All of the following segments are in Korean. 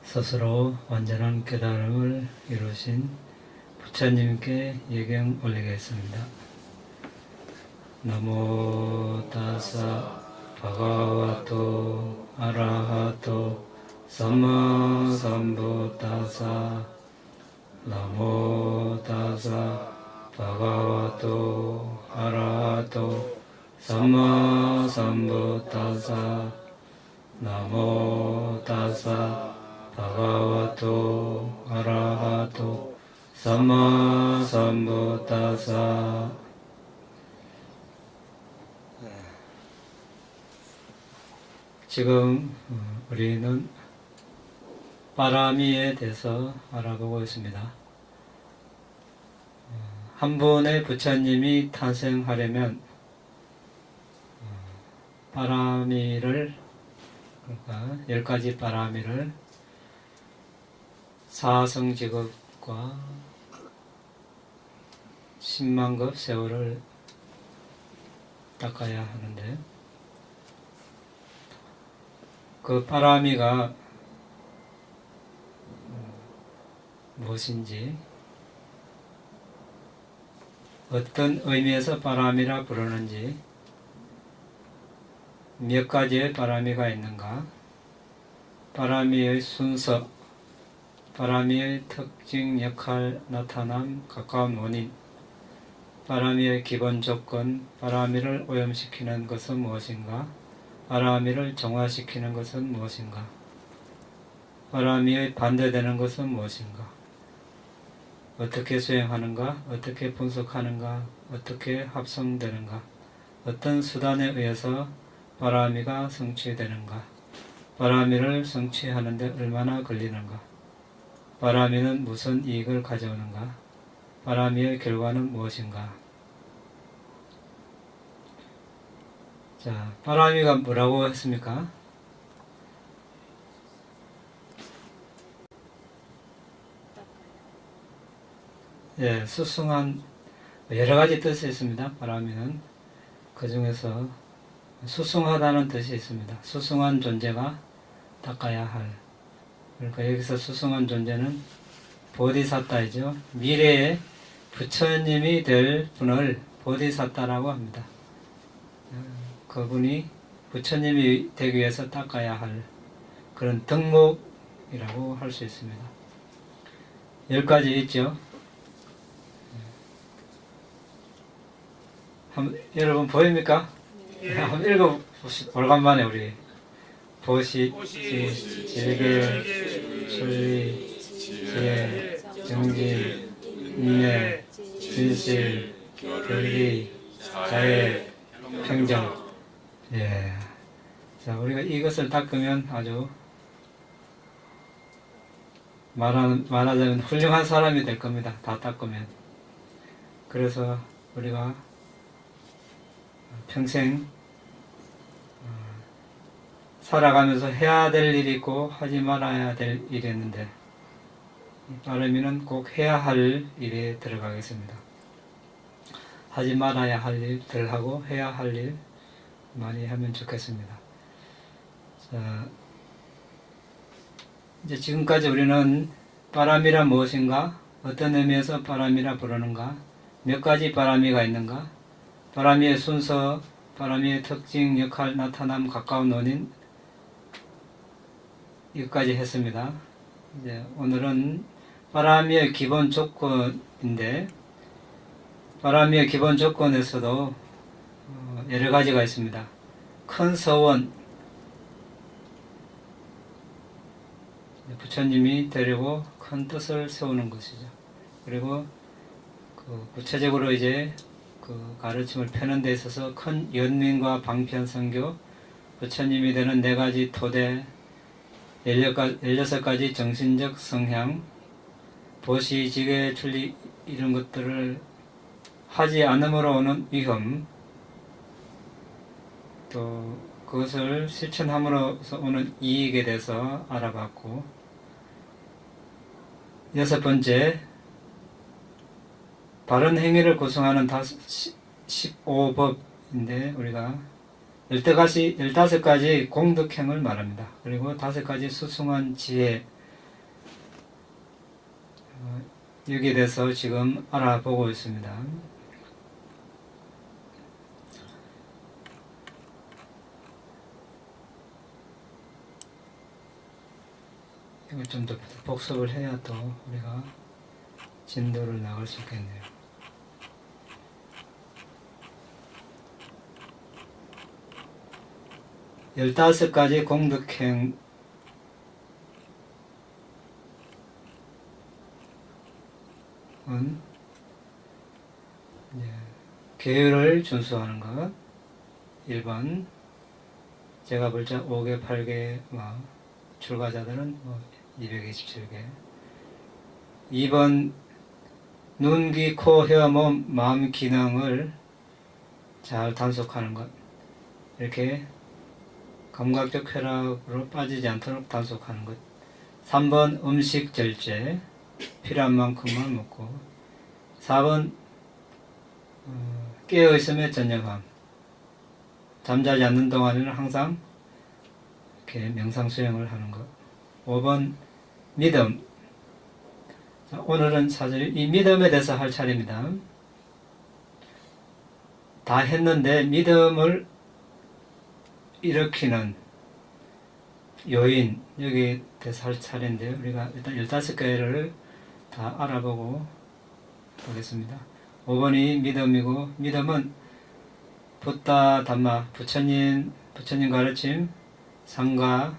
스스로 완전한 깨달음을 이루신 부처님께 예경 올리겠습니다. 나모 타사 바가와토 아라하토 삼마 삼부타사 나모 타사 바가와토 아라하토 삼마 삼부타사 나모 타사 바가와토 아라하토 삼마 삼부타사. 지금 우리는 바라미에 대해서 알아보고 있습니다. 한 분의 부처님이 탄생하려면 바라미를, 그러니까 10가지 바라미를 사성직업과 10만급 세월을 닦아야 하는데, 그 바라미가 무엇인지, 어떤 의미에서 바라미라 부르는지, 몇 가지의 바라미가 있는가, 바라미의 순서, 바라미의 특징, 역할, 나타남, 가까운 원인, 바라미의 기본 조건, 바라미를 오염시키는 것은 무엇인가, 바라미를 정화시키는 것은 무엇인가, 바라미의 반대되는 것은 무엇인가, 어떻게 수행하는가, 어떻게 분석하는가, 어떻게 합성되는가, 어떤 수단에 의해서 바라미가 성취되는가, 바라미를 성취하는 데 얼마나 걸리는가, 바라미는 무슨 이익을 가져오는가, 바라미의 결과는 무엇인가. 자, 바라미가 뭐라고 했습니까? 예, 수승한, 여러 가지 뜻이 있습니다. 바라미는 그 중에서 수승하다는 뜻이 있습니다. 수승한 존재가 닦아야 할. 그러니까 여기서 수승한 존재는 보디사타이죠. 미래의 부처님이 될 분을 보디사타라고 합니다. 그분이 부처님이 되기 위해서 닦아야 할 그런 덕목이라고 할 수 있습니다. 10가지 있죠. 여러분 보입니까? 한번 읽어봅시다. 오래간만에 우리 보시, 질계, 출리, 지혜, 정진, 인내, 진실, 결의, 자애, 평정. 예. 자, 우리가 이것을 닦으면 아주 말하자면 훌륭한 사람이 될 겁니다. 다 닦으면. 그래서 우리가 평생 살아가면서 해야 될 일이 있고 하지 말아야 될 일이 있는데, 바라미는 꼭 해야 할 일에 들어가겠습니다. 하지 말아야 할 일들 하고 해야 할 일 많이 하면 좋겠습니다. 자, 이제 지금까지 우리는 바람이란 무엇인가, 어떤 의미에서 바람이라 부르는가, 몇 가지 바람이가 있는가, 바람이의 순서, 바람이의 특징, 역할, 나타남, 가까운 원인, 이것까지 했습니다. 이제 오늘은 바람이의 기본 조건인데, 바람이의 기본 조건에서도 여러 가지가 있습니다. 큰 서원, 부처님이 되려고 큰 뜻을 세우는 것이죠. 그리고 구체적으로 이제 그 가르침을 펴는 데 있어서 큰 연민과 방편선교, 부처님이 되는 4가지 토대, 16가지 정신적 성향, 보시, 지계, 출리, 이런 것들을 하지 않음으로 오는 위험, 또 그것을 실천함으로써 오는 이익에 대해서 알아봤고, 6번째, 바른 행위를 구성하는 15법인데 우리가 15가지 공덕행을 말합니다. 그리고 5가지 수승한 지혜, 여기에 대해서 지금 알아보고 있습니다. 이걸 좀 더 복습을 해야 또 우리가 진도를 나갈 수 있겠네요. 열다섯 가지 공덕행은 계율을 준수하는 것. 1번 제가 볼자 5개, 8개, 출가자들은 227개. 2번 눈, 귀, 코, 혀, 몸, 마음 기능을 잘 단속하는 것. 이렇게 감각적 쾌락으로 빠지지 않도록 단속하는 것. 3번 음식 절제, 필요한 만큼만 먹고. 4번 깨어있음의 전념함, 잠자지 않는 동안에는 항상 이렇게 명상 수행을 하는 것. 5번 믿음. 자, 오늘은 사실 이 믿음에 대해서 할 차례입니다. 다 했는데 믿음을 일으키는 요인, 여기에 대해서 할 차례인데 우리가 일단 15개를 다 알아보고 보겠습니다. 5번이 믿음이고, 믿음은 붓다 담마, 부처님 가르침, 상가,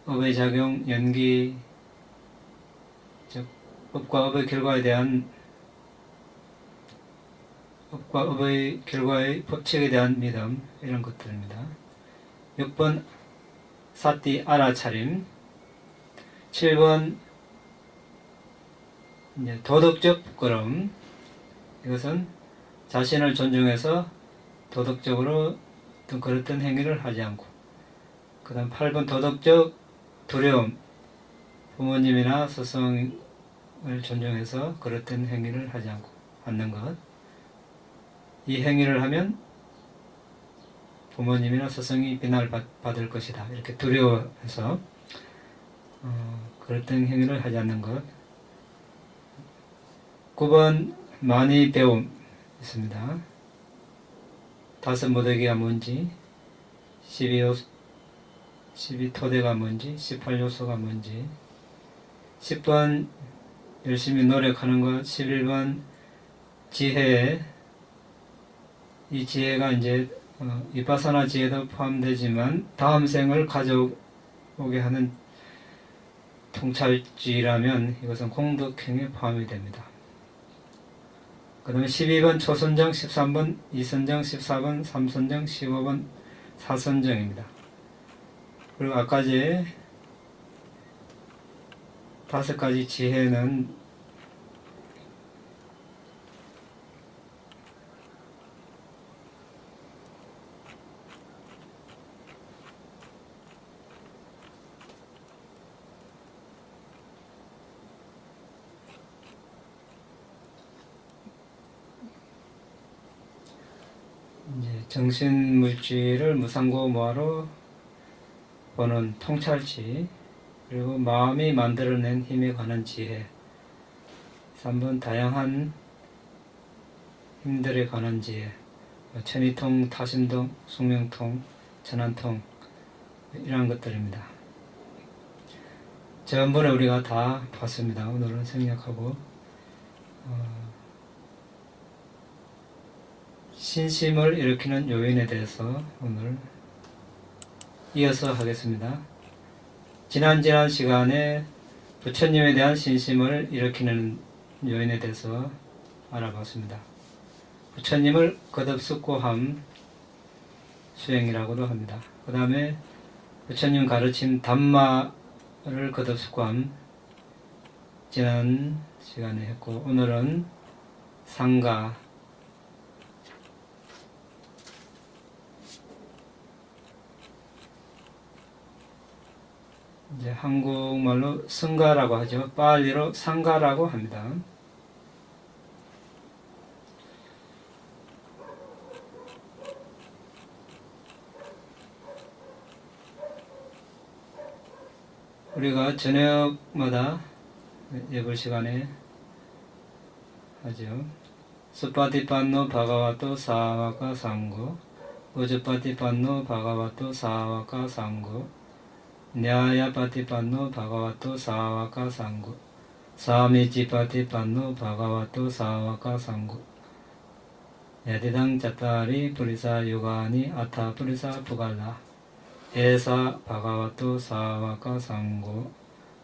업의 작용, 연기, 즉 업과 업의 결과에 대한 업과 업의 결과의 법칙에 대한 믿음, 이런 것들입니다. 6번 사띠 알아차림. 7번 도덕적 부끄러움. 이것은 자신을 존중해서 도덕적으로 어떤 그랬던 행위를 하지 않고. 그 다음 8번 도덕적 두려움. 부모님이나 스승을 존중해서 그랬던 행위를 하지 않는 것. 이 행위를 하면 부모님이나 스승이 비난을 받을 것이다. 이렇게 두려워해서 그랬던 행위를 하지 않는 것. 9번 많이 배움 있습니다. 5 모대기가 뭔지, 12토대가 뭔지, 18요소가 뭔지. 10번 열심히 노력하는 것. 11번 지혜. 이 지혜가 이제 위파사나 지혜도 포함되지만 다음 생을 가져오게 하는 통찰지라면 이것은 공덕행에 포함이 됩니다. 그 다음에 12번 초선정, 13번 이선정, 14번 삼선정, 15번 사선정입니다. 그리고 아까지 5가지 지혜는 이제 정신물질을 무상고 무아로 보는 통찰지, 그리고 마음이 만들어낸 힘에 관한 지혜. 3번 다양한 힘들에 관한 지혜. 천이통, 타심통, 숙명통, 천안통, 이런 것들입니다. 전번에 우리가 다 봤습니다. 오늘은 생략하고 신심을 일으키는 요인에 대해서 오늘 이어서 하겠습니다. 지난 시간에 부처님에 대한 신심을 일으키는 요인에 대해서 알아봤습니다. 부처님을 거듭숙고함 수행이라고도 합니다. 그 다음에 부처님 가르침 담마를 거듭숙고함 지난 시간에 했고, 오늘은 상가, 이제 한국말로 승가라고 하죠. 빨리로 상가라고 합니다. 우리가 저녁마다 예불 시간에 하죠. 수파티판노 바가와토 사와카 상고 우주파티판노 바가와토 사와카 상고 냐야파티판노 바가와토 사와카 상고 사미지파티판노 바가와토 사와카 상고 야디당 짜타리 프리사 요가니 아타 프리사 부갈라 에사 바가와토 사와카 상고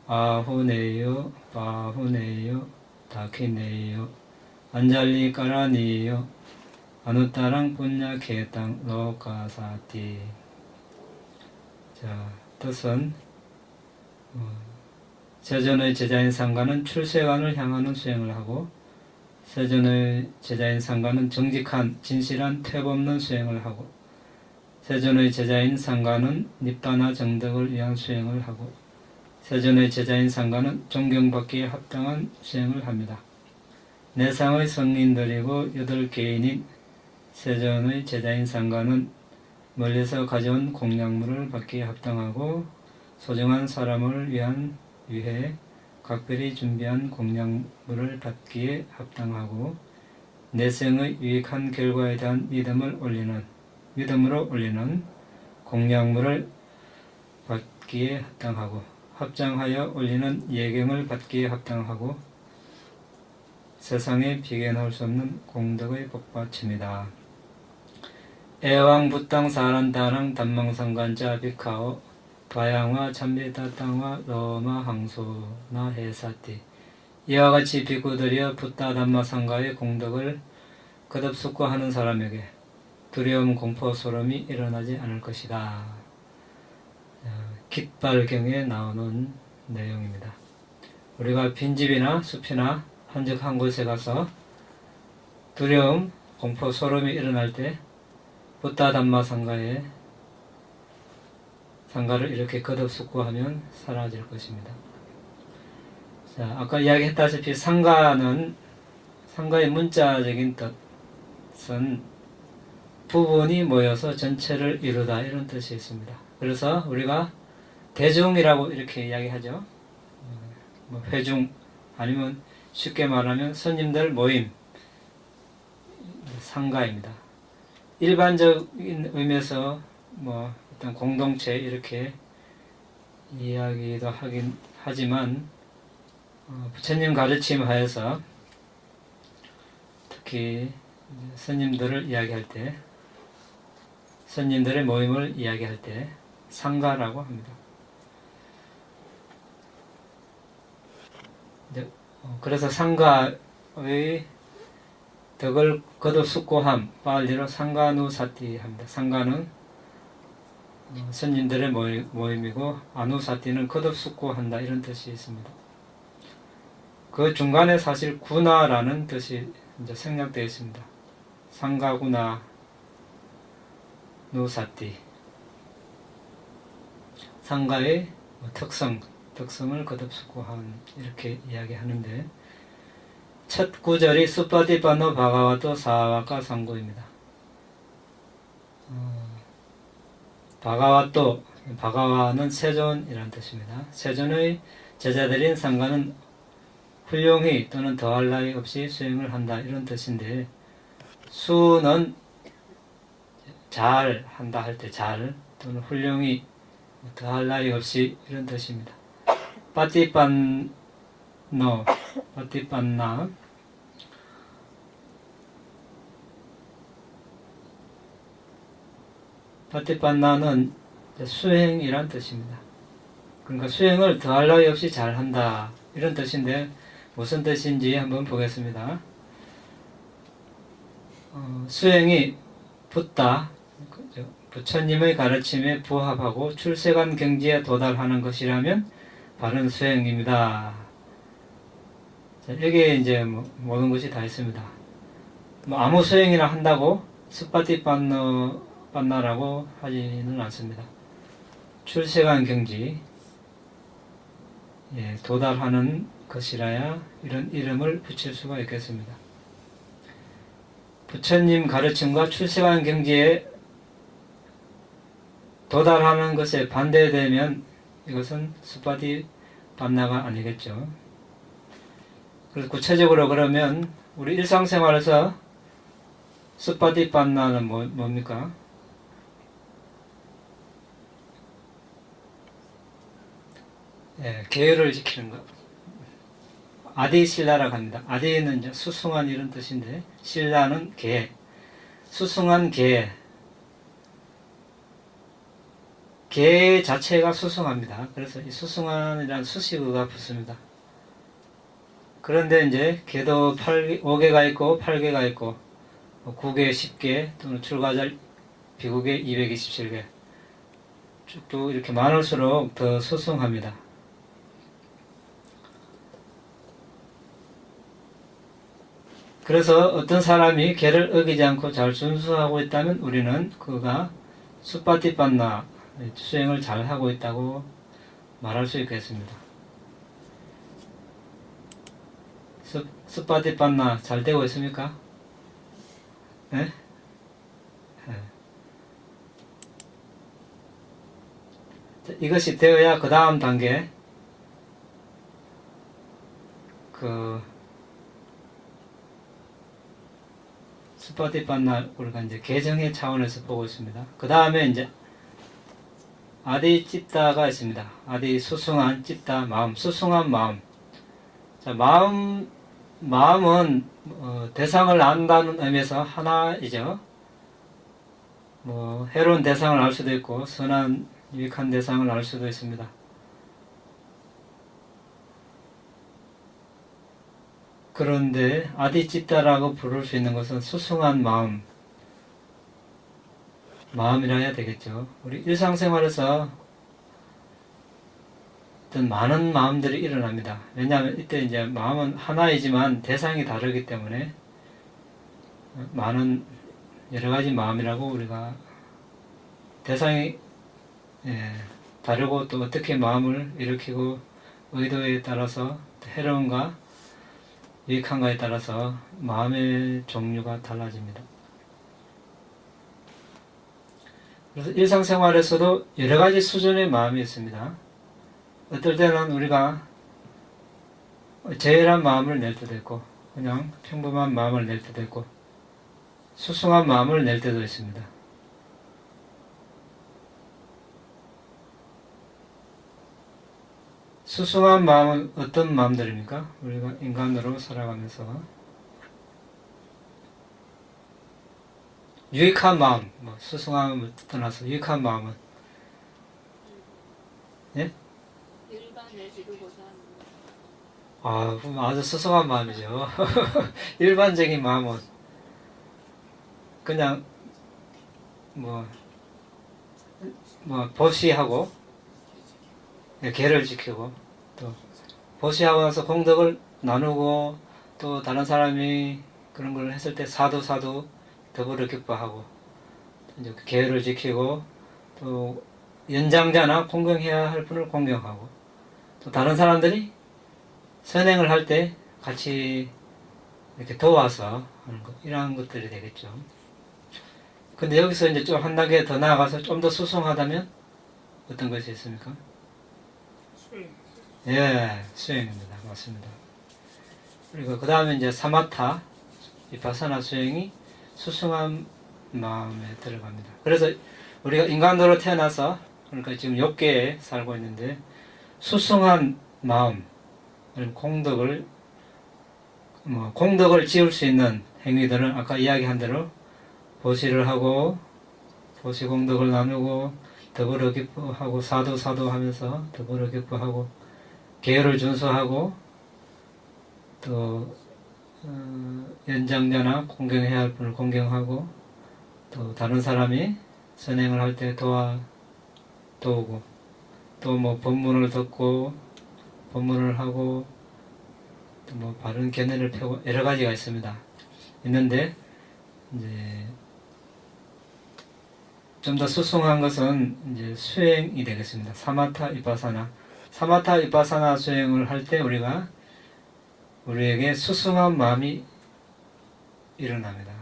아후네요 바후네요 다키네요 안잘리 까라니요 아누타랑 분야 개땅 로카사티. 자, 뜻은 세존의 제자인 상가는 출세관을 향하는 수행을 하고 세존의 제자인 상가는 정직한 진실한 퇴범없는 수행을 하고 세존의 제자인 상가는 닙바나 정덕을 위한 수행을 하고 세존의 제자인 상가는 존경받기에 합당한 수행을 합니다. 내상의 성인들이고 8개인인 세존의 제자인 상가는 멀리서 가져온 공양물을 받기에 합당하고 소중한 사람을 위해 각별히 준비한 공양물을 받기에 합당하고 내생의 유익한 결과에 대한 믿음으로 올리는 공양물을 받기에 합당하고 합장하여 올리는 예경을 받기에 합당하고 세상에 비견할 수 없는 공덕의 복받침이다. 애왕부땅 사란다랑 단망상간자 비카오 바양화 참비다땅화 러마 항소나 해사티. 이와 같이 비구들이여 붓다 담마상가의 공덕을 거듭 숙고하는 사람에게 두려움 공포 소름이 일어나지 않을 것이다. 깃발경에 나오는 내용입니다. 우리가 빈집이나 숲이나 한적한 곳에 가서 두려움, 공포, 소름이 일어날 때 붓다 담마 상가를 이렇게 거듭 숙고하면 사라질 것입니다. 자, 아까 이야기했다시피 상가의 문자적인 뜻은 부분이 모여서 전체를 이루다 이런 뜻이 있습니다. 그래서 우리가 대중이라고 이렇게 이야기하죠. 회중 아니면 쉽게 말하면 손님들 모임, 상가입니다. 일반적인 의미에서 어떤 공동체 이렇게 이야기도 하긴 하지만 부처님 가르침 하에서 특히 스님들을 이야기할 때, 스님들의 모임을 이야기할 때 상가라고 합니다. 그래서 상가의 덕을 거듭 숙고함, 빨리로 상가누사티 합니다. 상가는 스님들의 모임이고 아누사티는 거듭 숙고한다 이런 뜻이 있습니다. 그 중간에 사실 구나라는 뜻이 이제 생략되어 있습니다. 상가구나 누사티. 상가의 특성을 거듭 숙고한 이렇게 이야기하는데 첫 구절이 수파티파노 바가와토 사와카 상고입니다. 바가와는 세존이라는 뜻입니다. 세존의 제자들인 상가는 훌륭히 또는 더할 나위 없이 수행을 한다 이런 뜻인데 수는 잘 한다 할 때 잘 또는 훌륭히 더할 나위 없이 이런 뜻입니다. 파티판나 파티판나는 수행이란 뜻입니다. 그러니까 수행을 더할 나위 없이 잘한다 이런 뜻인데 무슨 뜻인지 한번 보겠습니다. 수행이 붓다 부처님의 가르침에 부합하고 출세관 경지에 도달하는 것이라면 바른 수행입니다. 자, 여기에 이제 모든 것이 다 있습니다. 아무 수행이나 한다고 스파티판나라고 하지는 않습니다. 출세관 경지 도달하는 것이라야 이런 이름을 붙일 수가 있겠습니다. 부처님 가르침과 출세관 경지에 도달하는 것에 반대되면 이것은 스파티판나가 아니겠죠. 그래서 구체적으로 그러면 우리 일상생활에서 스파디판나는 뭡니까? 예, 계율을 지키는 것. 아디실라라고 합니다. 아디는 이제 수승한 이런 뜻인데, 실라는 개. 수승한 개. 개 자체가 수승합니다. 그래서 이 수승한이라는 수식어가 붙습니다. 그런데 이제 개도 5개가 있고 8개가 있고 9개, 10개 또는 출가절 비국에 227개 쭉쭉 이렇게 많을수록 더 수승합니다. 그래서 어떤 사람이 개를 어기지 않고 잘 준수하고 있다면 우리는 그가 수파티판나 수행을 잘 하고 있다고 말할 수 있겠습니다. 수파티판나 잘 되고 있습니까? 네? 네. 이것이 되어야 그 다음 단계 수파티판나 우리가 이제 개정의 차원에서 보고 있습니다. 그 다음에 이제 아디 찝다가 있습니다. 아디 수승한 찝다 마음, 수승한 마음. 자, 마음은 대상을 안다는 의미에서 하나이죠. 해로운 대상을 알 수도 있고 선한 유익한 대상을 알 수도 있습니다. 그런데 아디찌따라고 부를 수 있는 것은 수승한 마음이라 해야 되겠죠. 우리 일상생활에서 어떤 많은 마음들이 일어납니다. 왜냐하면 이때 이제 마음은 하나이지만 대상이 다르기 때문에 많은 여러 가지 마음이라고 우리가 대상이 다르고 또 어떻게 마음을 일으키고 의도에 따라서 해로운가 유익한가에 따라서 마음의 종류가 달라집니다. 그래서 일상생활에서도 여러 가지 수준의 마음이 있습니다. 어떨 때는 우리가 제일한 마음을 낼 때도 있고 그냥 평범한 마음을 낼 때도 있고 수승한 마음을 낼 때도 있습니다. 수승한 마음은 어떤 마음들입니까? 우리가 인간으로 살아가면서 유익한 마음, 수승함을 떠나서 유익한 마음은 예? 일반을 이루고자 하는 아주 수승한 마음이죠. 일반적인 마음은 그냥 보시하고 계를 지키고 또 보시하고 나서 공덕을 나누고 또 다른 사람이 그런 걸 했을 때 사도 더불어 기뻐하고 이제 계를 지키고 또 연장자나 공경해야 할 분을 공경하고 또 다른 사람들이 선행을 할 때 같이 이렇게 도와서 하는 것 이러한 것들이 되겠죠. 근데 여기서 이제 좀 한 단계 더 나아가서 좀 더 수승하다면 어떤 것이 있습니까? 예, 수행입니다. 맞습니다. 그리고 그 다음에 이제 사마타, 비파사나 수행이 수승한 마음에 들어갑니다. 그래서 우리가 인간으로 태어나서 그러니까 지금 6개에 살고 있는데 수승한 마음, 공덕을 지을 수 있는 행위들은 아까 이야기한 대로 보시를 하고 보시 공덕을 나누고 더불어 기뻐하고 사도 하면서 더불어 기뻐하고 계율을 준수하고 또 연장자나 공경해야 할 분을 공경하고 또 다른 사람이 선행을 할 때 도우고 또 법문을 듣고 법문을 하고 또 바른 견해를 펴고 여러 가지가 있는데 이제 좀 더 수승한 것은 이제 수행이 되겠습니다. 사마타 이파사나 수행을 할 때 우리에게 수승한 마음이 일어납니다.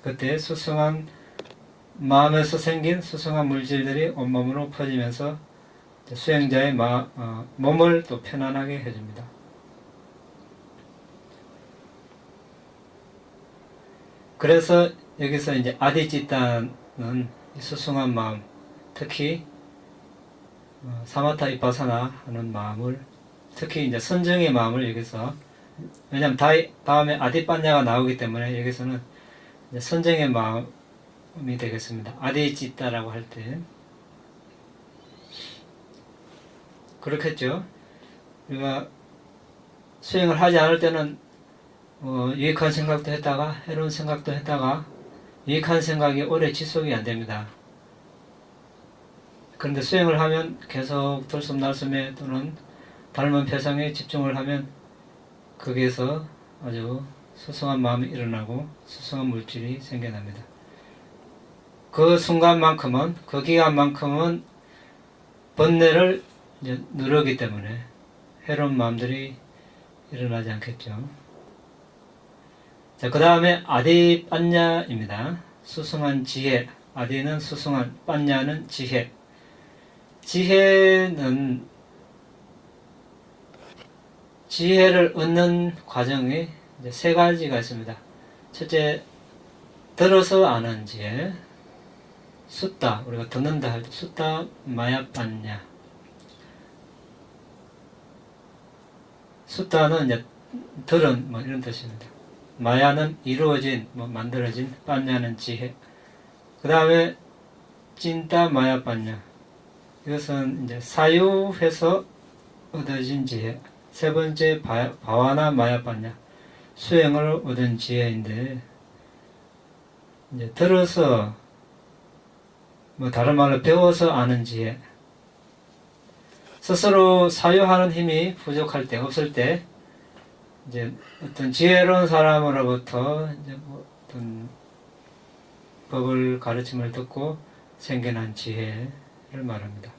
그때 수승한 마음에서 생긴 수승한 물질들이 온몸으로 퍼지면서 수행자의 몸을 또 편안하게 해줍니다. 그래서 여기서 이제 아디찌따는 수승한 마음, 특히 사마타 이빠사나 하는 마음을, 특히 이제 선정의 마음을 여기서, 왜냐하면 다음에 아디빠냐가 나오기 때문에 여기서는 이제 선정의 마음이 되겠습니다. 아디찌따라고 할 때 그렇겠죠. 우리가 수행을 하지 않을 때는 유익한 생각도 했다가 해로운 생각도 했다가 유익한 생각이 오래 지속이 안 됩니다. 그런데 수행을 하면 계속 들숨날숨에 또는 닮은 표상에 집중을 하면 거기에서 아주 수승한 마음이 일어나고 수승한 물질이 생겨납니다. 그 순간만큼은, 그 기간만큼은 번뇌를 이제 누르기 때문에 해로운 마음들이 일어나지 않겠죠. 자, 그 다음에 아디빠냐입니다. 수승한 지혜. 아디는 수승한, 빠냐는 지혜. 지혜는 지혜를 얻는 과정이 이제 세 가지가 있습니다. 첫째, 들어서 아는 지혜. 숫다, 우리가 듣는다 할 때 숫다 마야빠냐. 숫다는 이제 들은 뭐 이런 뜻입니다. 마야는 이루어진, 만들어진, 빠냐는 지혜. 그 다음에 찐따 마야빠냐. 이것은 이제 사유해서 얻어진 지혜. 세 번째 바와나 마야빠냐. 수행을 얻은 지혜인데, 이제 들어서, 다른 말로 배워서 아는 지혜. 스스로 사유하는 힘이 부족할 때, 없을 때, 이제 어떤 지혜로운 사람으로부터 이제 어떤 법을 가르침을 듣고 생겨난 지혜를 말합니다.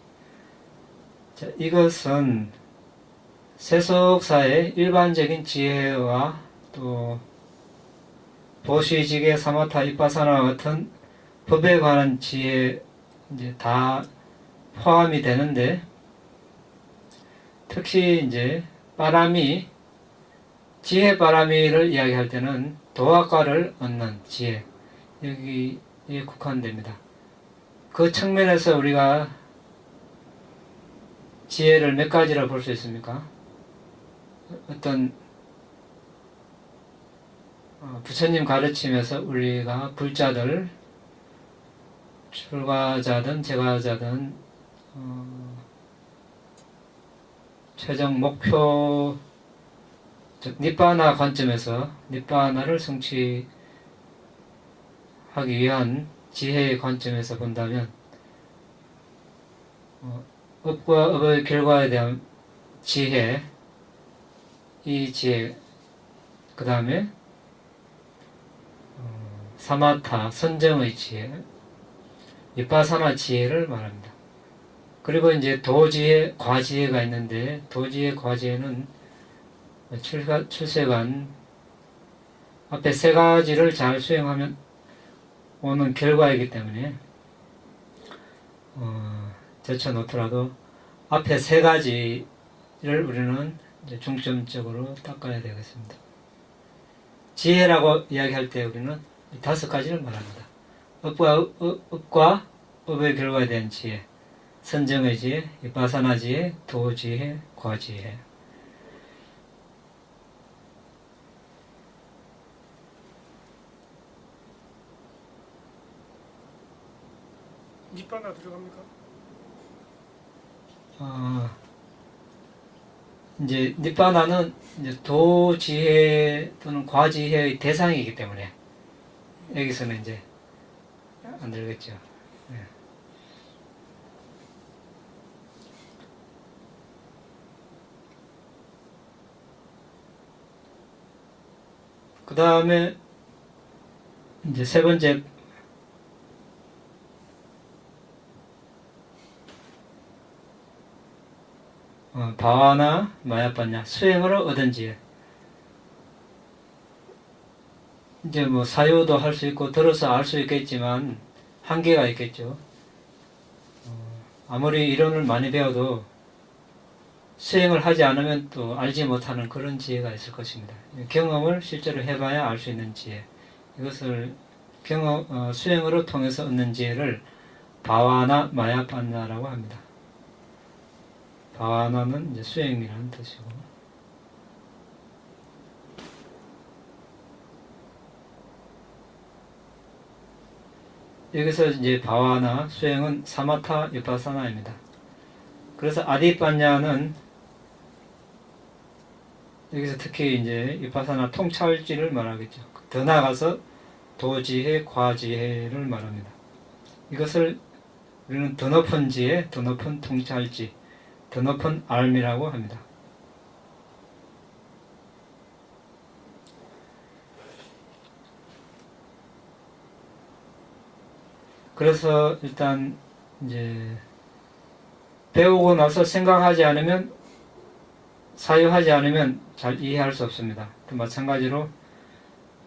자, 이것은 세속사의 일반적인 지혜와 또 보시지계 사마타 이빠사나와 같은 법에 관한 지혜 이제 다 포함이 되는데, 특히 이제 빠라미, 지혜 빠라미를 이야기할 때는 도학과를 얻는 지혜, 여기에 국한됩니다. 그 측면에서 우리가 지혜를 몇 가지로 볼 수 있습니까? 어떤 부처님 가르침에서 우리가 불자들, 출가자든 제가자든 최종 목표, 즉 니빠나 관점에서 니빠나를 성취하기 위한 지혜의 관점에서 본다면 업과 업의 결과에 대한 지혜, 이 지혜, 그 다음에 사마타, 선정의 지혜, 위파사나 지혜를 말합니다. 그리고 이제 도지혜, 과지혜가 있는데, 도지혜, 과지혜는 출세관 앞에 세 가지를 잘 수행하면 오는 결과이기 때문에 제쳐놓더라도 앞에 세 가지를 우리는 이제 중점적으로 닦아야 되겠습니다. 지혜라고 이야기할 때 우리는 이 다섯 가지를 말합니다. 업과 업의 결과에 대한 지혜, 선정의 지혜, 위파사나 지혜, 도지혜, 과지혜. 니빠나 들어갑니까? 이제 니빠나는 이제 도지혜 또는 과지혜의 대상이기 때문에 여기서는 이제 안 들겠죠. 네. 그 다음에 이제 세 번째 바와나 마야빠냐, 수행으로 얻은 지혜. 이제 뭐 사유도 할 수 있고 들어서 알 수 있겠지만 한계가 있겠죠. 아무리 이론을 많이 배워도 수행을 하지 않으면 또 알지 못하는 그런 지혜가 있을 것입니다. 경험을 실제로 해봐야 알 수 있는 지혜. 이것을 수행으로 통해서 얻는 지혜를 바와나 마야빠냐라고 합니다. 바와나는 이제 수행이라는 뜻이고, 여기서 이제 바와나 수행은 사마타 위파사나입니다. 그래서 아디빠냐는 여기서 특히 이제 위파사나 통찰지를 말하겠죠. 더 나아가서 도지혜, 과지혜를 말합니다. 이것을 우리는 더 높은 지혜, 더 높은 통찰지, 더 높은 알미라고 합니다. 그래서 일단 이제 배우고 나서 생각하지 않으면, 사유하지 않으면 잘 이해할 수 없습니다. 또 마찬가지로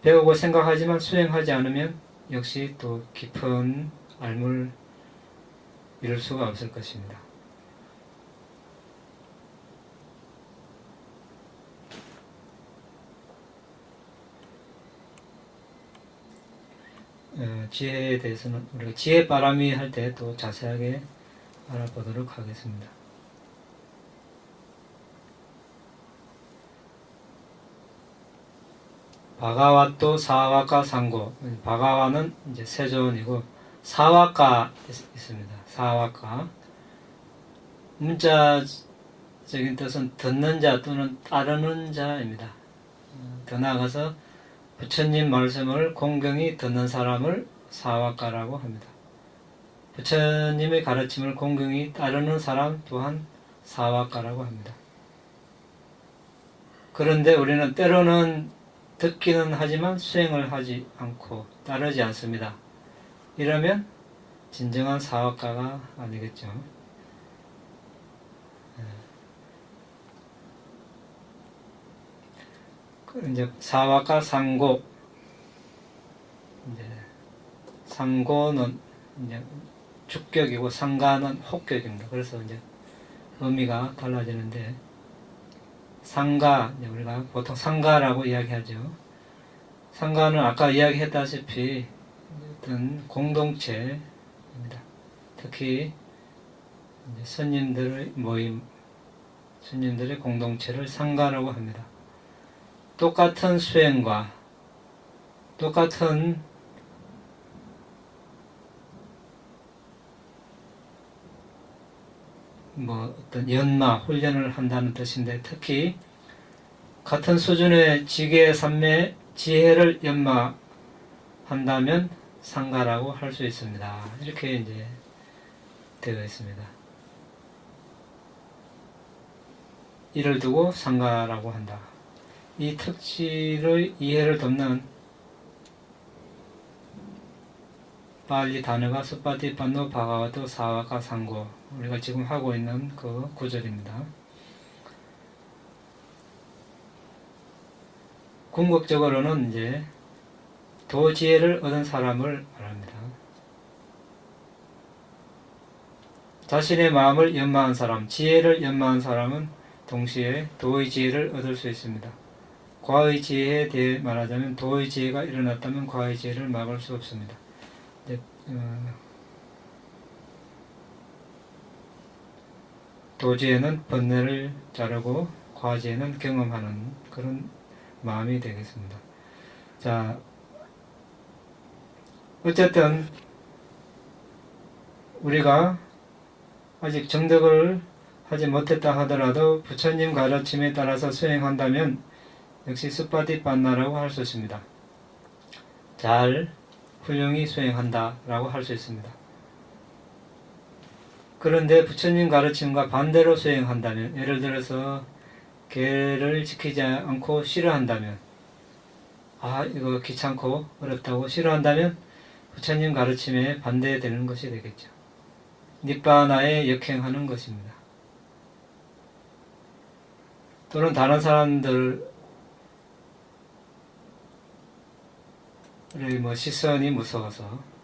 배우고 생각하지만 수행하지 않으면 역시 또 깊은 알물 이룰 수가 없을 것입니다. 지혜에 대해서는 우리가 지혜바람이 할 때 또 자세하게 알아보도록 하겠습니다. 바가와또 사와카 상고, 바가와는 이제 세존이고 사와카 있습니다. 사와카, 문자적인 뜻은 듣는 자 또는 따르는 자입니다. 더 나아가서 부처님 말씀을 공경히 듣는 사람을 사와카라고 합니다. 부처님의 가르침을 공경히 따르는 사람 또한 사와카라고 합니다. 그런데 우리는 때로는 듣기는 하지만 수행을 하지 않고 따르지 않습니다. 이러면 진정한 사와카가 아니겠죠. 이제 사와카 상고, 이제 상고는 이제 주격이고 상가는 혹격입니다. 그래서 이제 의미가 달라지는데, 상가, 우리가 보통 상가라고 이야기하죠. 상가는 아까 이야기했다시피 어떤 공동체입니다. 특히 이제 스님들의 모임, 스님들의 공동체를 상가라고 합니다. 똑같은 수행과 똑같은 어떤 연마, 훈련을 한다는 뜻인데, 특히 같은 수준의 지계 삼매 지혜를 연마한다면 상가라고 할 수 있습니다. 이렇게 이제 되어 있습니다. 이를 두고 상가라고 한다. 이 특질의 이해를 돕는 빨리 단어가 수파티판노 바가와토 사와카 상고, 우리가 지금 하고 있는 그 구절입니다. 궁극적으로는 이제 도지혜를 얻은 사람을 말합니다. 자신의 마음을 연마한 사람, 지혜를 연마한 사람은 동시에 도의 지혜를 얻을 수 있습니다. 과의 지혜에 대해 말하자면 도의 지혜가 일어났다면 과의 지혜를 막을 수 없습니다. 도지혜는 번뇌를 자르고 과지혜는 경험하는 그런 마음이 되겠습니다. 자, 어쨌든 우리가 아직 정득을 하지 못했다 하더라도 부처님 가르침에 따라서 수행한다면 역시 수파티판나라고 할 수 있습니다. 잘 훌륭히 수행한다 라고 할 수 있습니다. 그런데 부처님 가르침과 반대로 수행한다면, 예를 들어서 계를 지키지 않고 싫어한다면, 이거 귀찮고 어렵다고 싫어한다면 부처님 가르침에 반대되는 것이 되겠죠. 니빠나에 역행하는 것입니다. 또는 다른 사람들의 시선이 무서워서,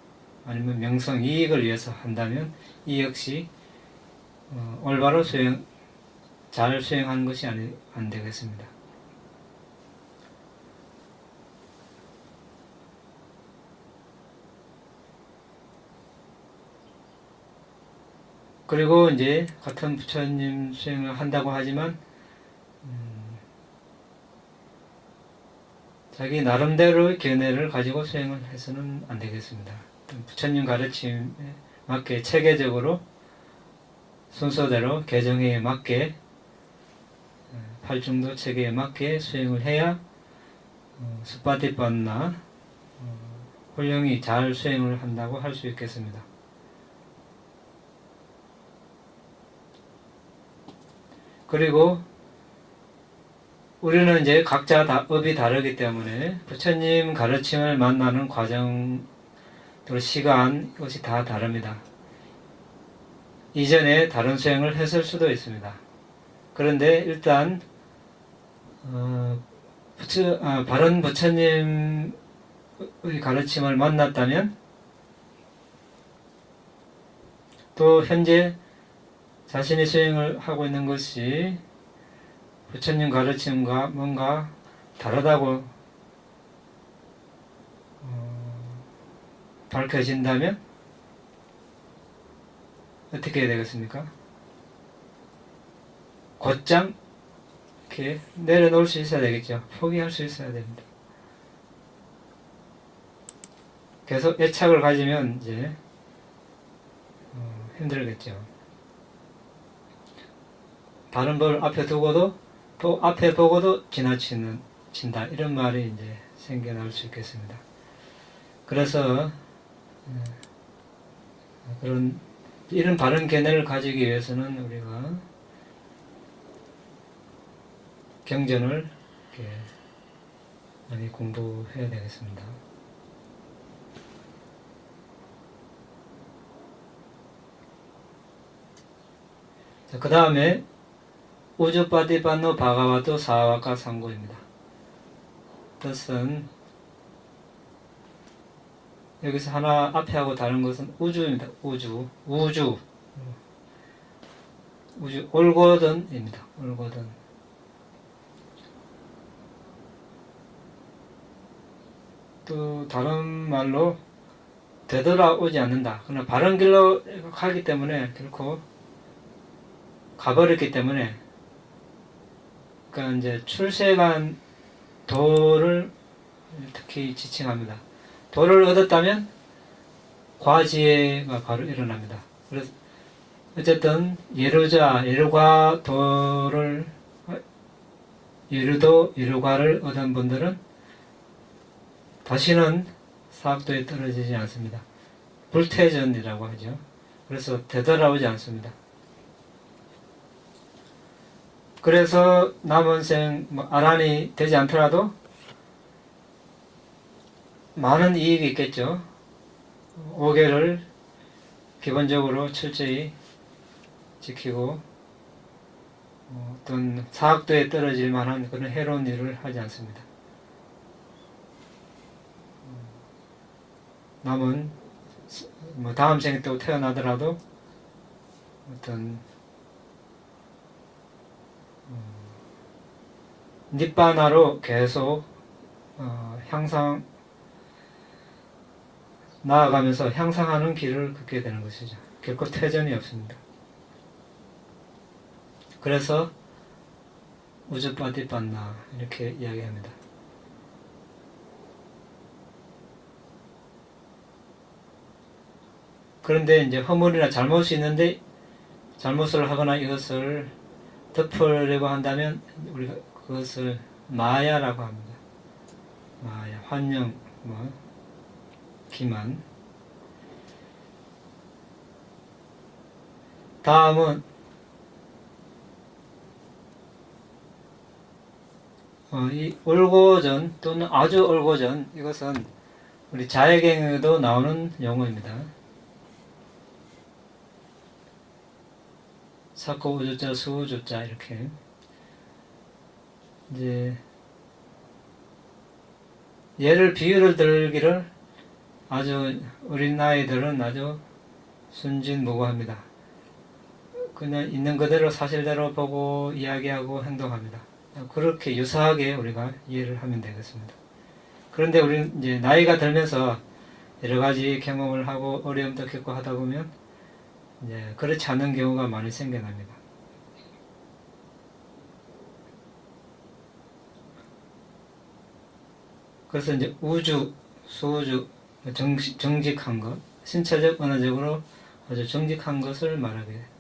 아니면 명성 이익을 위해서 한다면 이 역시 올바로 잘 수행하는 것이 안 되겠습니다. 그리고 이제 같은 부처님 수행을 한다고 하지만 자기 나름대로의 견해를 가지고 수행을 해서는 안 되겠습니다. 부처님 가르침에 맞게 체계적으로 순서대로 개정에 맞게 팔중도 체계에 맞게 수행을 해야 수파티판나 훌륭히 잘 수행을 한다고 할 수 있겠습니다. 그리고 우리는 이제 각자 업이 다르기 때문에 부처님 가르침을 만나는 과정 또 시간 이것이 다 다릅니다. 이전에 다른 수행을 했을 수도 있습니다. 그런데 일단 바른 부처님의 가르침을 만났다면 또 현재 자신이 수행을 하고 있는 것이 부처님 가르침과 뭔가 다르다고 밝혀진다면 어떻게 해야 되겠습니까? 곧장 이렇게 내려놓을 수 있어야 되겠죠. 포기할 수 있어야 됩니다. 계속 애착을 가지면 이제 힘들겠죠. 다른 걸 앞에 두고도 또 앞에 보고도 지나친다 이런 말이 이제 생겨날 수 있겠습니다. 그래서 이런 바른 견해를 가지기 위해서는 우리가 경전을 이렇게 많이 공부해야 되겠습니다. 그 다음에 우주파티판노 바가와토 사와카 상고입니다. 뜻은 여기서 하나 앞에 하고 다른 것은 우주입니다. 우주 올고든입니다. 올고든. 또 다른 말로 되돌아오지 않는다. 그러나 바른 길로 가기 때문에 결코 가버렸기 때문에 그러니까 이제 출세간 도를 특히 지칭합니다. 도를 얻었다면 과지혜가 바로 일어납니다. 그래서 어쨌든 예루과 도를 예루과를 얻은 분들은 다시는 사학도에 떨어지지 않습니다. 불퇴전이라고 하죠. 그래서 되돌아오지 않습니다. 그래서 남은 생 아란이 되지 않더라도 많은 이익이 있겠죠. 5개를 기본적으로 철저히 지키고 어떤 사학도에 떨어질 만한 그런 해로운 일을 하지 않습니다. 남은 다음 생에 또 태어나더라도 어떤 닛바나로 계속 나아가면서 향상하는 길을 걷게 되는 것이죠. 결코 퇴전이 없습니다. 그래서 우주파티판나 이렇게 이야기합니다. 그런데 이제 허물이나 잘못이 있는데 잘못을 하거나 이것을 덮으려고 한다면 우리가 그것을 마야라고 합니다. 마야, 환영, 기만. 다음은 이 올고전 또는 아주 올고전, 이것은 우리 자해경에도 나오는 용어입니다. 사코 우주자 수우주자 이렇게 이제 비유를 들기를 아주 어린 나이들은 아주 순진무구합니다. 그냥 있는 그대로 사실대로 보고 이야기하고 행동합니다. 그렇게 유사하게 우리가 이해를 하면 되겠습니다. 그런데 우리는 이제 나이가 들면서 여러 가지 경험을 하고 어려움도 겪고 하다 보면 이제 그렇지 않은 경우가 많이 생겨납니다. 그래서 이제 우주, 소우주, 정직한 것, 신체적, 언어적으로 아주 정직한 것을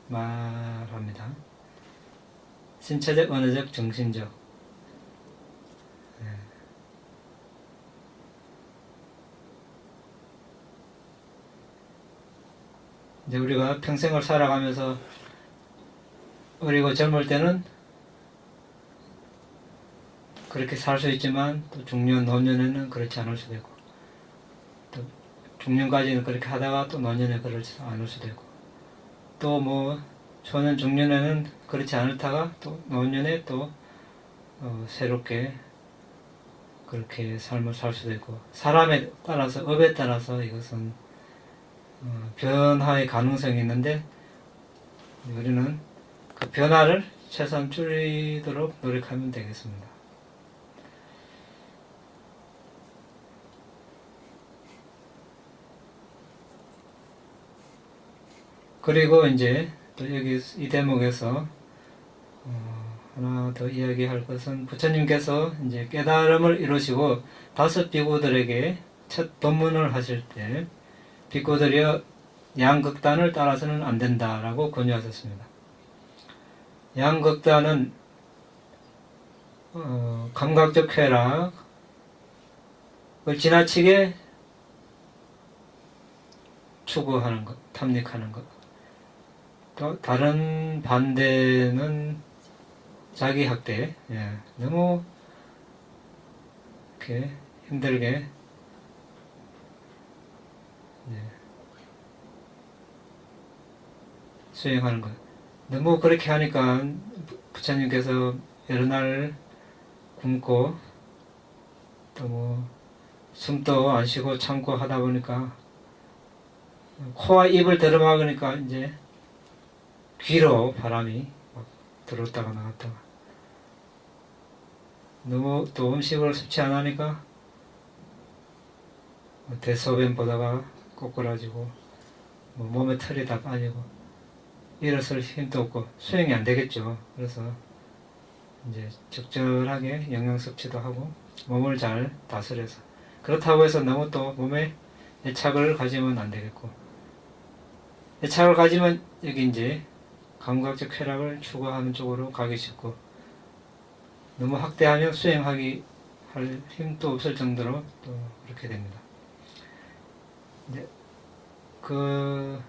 말합니다. 신체적, 언어적, 정신적. 예. 이제 우리가 평생을 살아가면서 어리고 젊을 때는 그렇게 살 수 있지만 또 중년, 노년에는 그렇지 않을 수도 있고 또 중년까지는 그렇게 하다가 또 노년에 그렇지 않을 수도 있고 또 뭐 초년, 중년에는 그렇지 않다가 또 노년에 또 새롭게 그렇게 삶을 살 수도 있고 사람에 따라서 업에 따라서 이것은 변화의 가능성이 있는데 우리는 그 변화를 최소한 줄이도록 노력하면 되겠습니다. 그리고 이제 또 여기 이 대목에서 하나 더 이야기할 것은 부처님께서 이제 깨달음을 이루시고 5 비구들에게 첫 법문을 하실 때 비구들이여 양극단을 따라서는 안 된다라고 권유하셨습니다. 양극단은 감각적 쾌락을 지나치게 추구하는 것, 탐닉하는 것. 또 다른 반대는 자기 학대, 너무 이렇게 힘들게 수행하는 것. 너무 그렇게 하니까 부처님께서 여러 날 굶고 또 뭐 숨도 안 쉬고 참고 하다 보니까 코와 입을 들어막으니까 이제 귀로 바람이 막 들어왔다가 나갔다가 너무 또 음식을 섭취 안 하니까 대소변 보다가 꼬꾸라지고 뭐 몸에 털이 다 빠지고 일어설 힘도 없고 수행이 안 되겠죠. 그래서 이제 적절하게 영양 섭취도 하고 몸을 잘 다스려서 그렇다고 해서 너무 또 몸에 애착을 가지면 안 되겠고 애착을 가지면 여기 이제 감각적 쾌락을 추구하는 쪽으로 가기 쉽고 너무 확대하면 수행하기 할 힘도 없을 정도로 또 그렇게 됩니다. 이제 그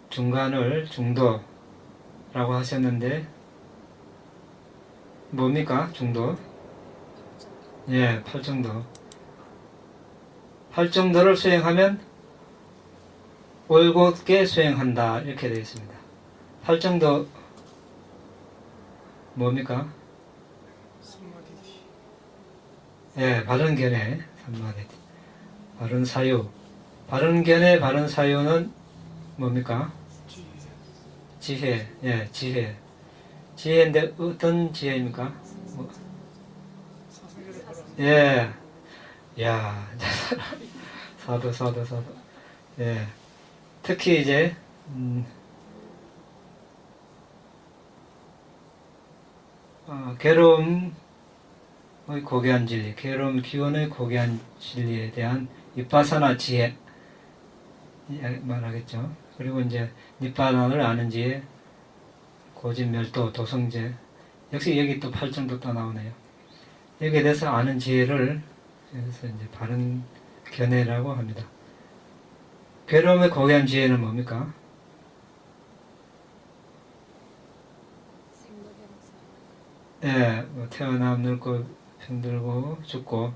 중간을 중도라고 하셨는데 뭡니까? 중도? 예, 8정도. 8정도를 수행하면 올곧게 수행한다 이렇게 되어 있습니다. 8정도 뭡니까? 예, 바른 견해, 삼마디티. 바른 사유. 바른 견해, 바른 사유는 뭡니까? 지혜. 예, 지혜. 지혜인데 어떤 지혜입니까? 뭐. 예. 야, 사도. 예. 특히 이제 괴로움의 고귀한 진리, 괴로움 기원의 고귀한 진리에 대한 위파사나 지혜 말하겠죠. 그리고 이제 니파나를 아는 지혜, 고진멸도, 도성제. 역시 여기 또 8정도 또 나오네요. 여기에 대해서 아는 지혜를 그래서 이제 바른 견해라고 합니다. 괴로움의 고귀한 지혜는 뭡니까? 예, 뭐 태어남, 늙고, 병들고, 죽고,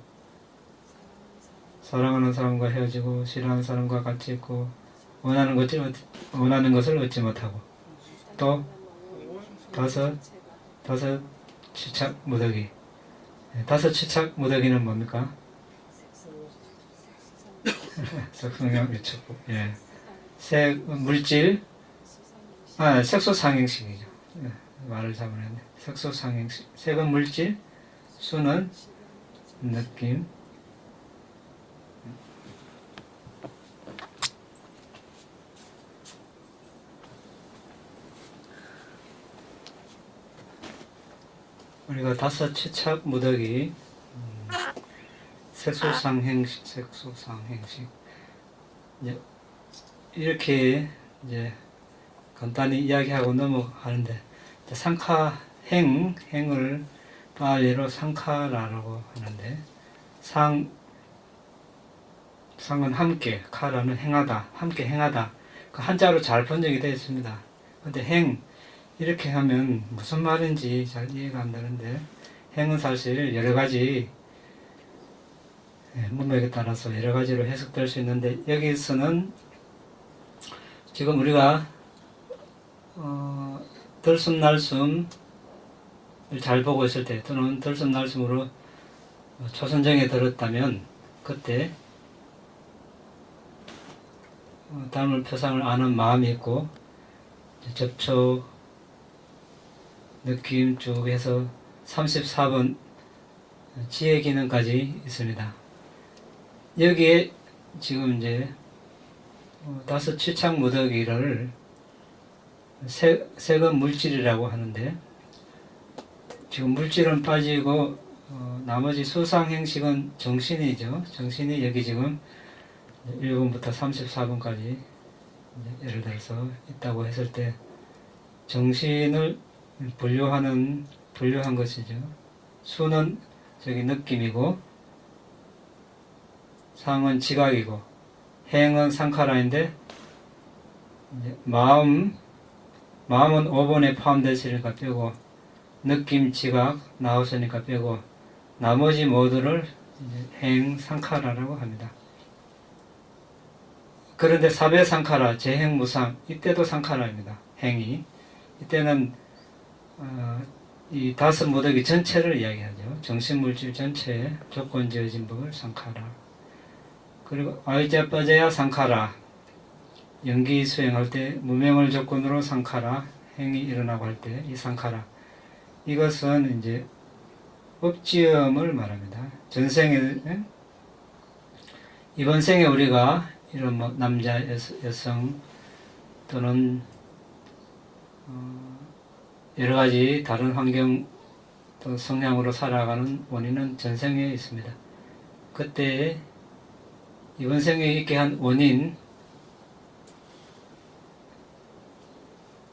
사랑하는 사람과 헤어지고, 싫어하는 사람과 같이 있고, 원하는 것을 얻지 못하고, 또, 5 취착 무더기. 5 취착 무더기는 뭡니까? 색성향 유축부. 예. 물질, 색소상행식이죠. 예, 말을 잘못했네. 색소상행식. 색은 물질, 수는 느낌. 우리가 다섯 취착 무더기, 색소상행식, 이제 이렇게 이제 간단히 이야기하고 넘어가는데, 행을 발리로 상카라라고 하는데, 상은 함께, 카라는 행하다, 함께 행하다. 그 한자로 잘 번역이 되어 있습니다. 근데 이렇게 하면 무슨 말인지 잘 이해가 안 되는데, 행은 사실 여러 가지 문맥에 따라서 여러 가지로 해석될 수 있는데, 여기서는 지금 우리가 들숨날숨을 잘 보고 있을 때, 또는 들숨날숨으로 초선정에 들었다면 그때 다음을 표상을 아는 마음이 있고, 접촉, 느낌 쭉 해서 34번 지혜 기능까지 있습니다. 여기에 지금 이제 다섯 취착 무더기를 색은 물질이라고 하는데, 지금 물질은 빠지고 나머지 수상행식은 정신이죠. 정신이 여기 지금 1번부터 34번까지 예를 들어서 있다고 했을 때, 정신을 분류한 것이죠. 수는 저기 느낌이고, 상은 지각이고, 행은 상카라인데, 마음은 5번에 포함되시니까 빼고, 느낌, 지각 나오시니까 빼고, 나머지 모두를 행, 상카라라고 합니다. 그런데 사배 상카라, 재행무상, 이때도 상카라입니다. 행이. 이때는 이 다섯 무더기 전체를 이야기하죠. 정신물질 전체의 조건지어진 법을 상카라. 그리고 아이자 빠져야 상카라. 연기 수행할 때 무명을 조건으로 상카라. 행이 일어나고 할 때 이 상카라. 이것은 이제 업지음을 말합니다. 전생에, 이번 생에 우리가 이런 뭐 남자, 여성 또는 여러 가지 다른 환경 또 성향으로 살아가는 원인은 전생에 있습니다. 그때 이번 생에 있게 한